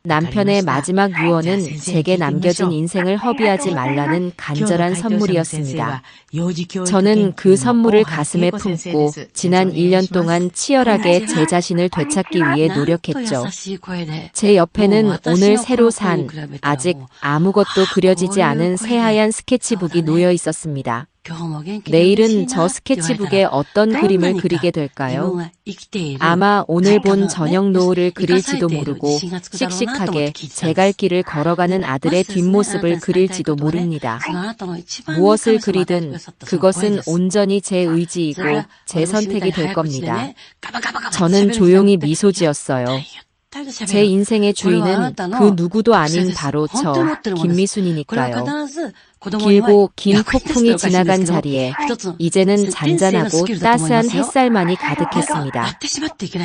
남편의 마지막 유언은 제게 남겨진 인생을 허비하지 말라는 간절한 선물이었습니다. 저는 그 선물을 가슴에 품고 지난 1년 동안 치열하게 제 자신을 되찾기 위해 노력했죠. 제 옆에는 오늘 새로 산 아직 아무것도 그려지지 않은 새하얀 스케치북이 놓여 있었습니다. 내일은 저 스케치북에 어떤 그림을 그리게 될까요? 아마 오늘 본 저녁 노을을 그릴지도 모르고 씩씩하게 제 갈 길을 걸어가는 아들의 뒷모습을 그릴지도 모릅니다. 무엇을 그리든 그것은 온전히 제 의지이고 제 선택이 될 겁니다. 저는 조용히 미소 지었어요. 제 인생의 주인은 그 누구도 아닌 바로 저 김미순이니까요. 길고 긴 폭풍이 지나간 자리에 이제는 잔잔하고 따스한 햇살만이 가득했습니다.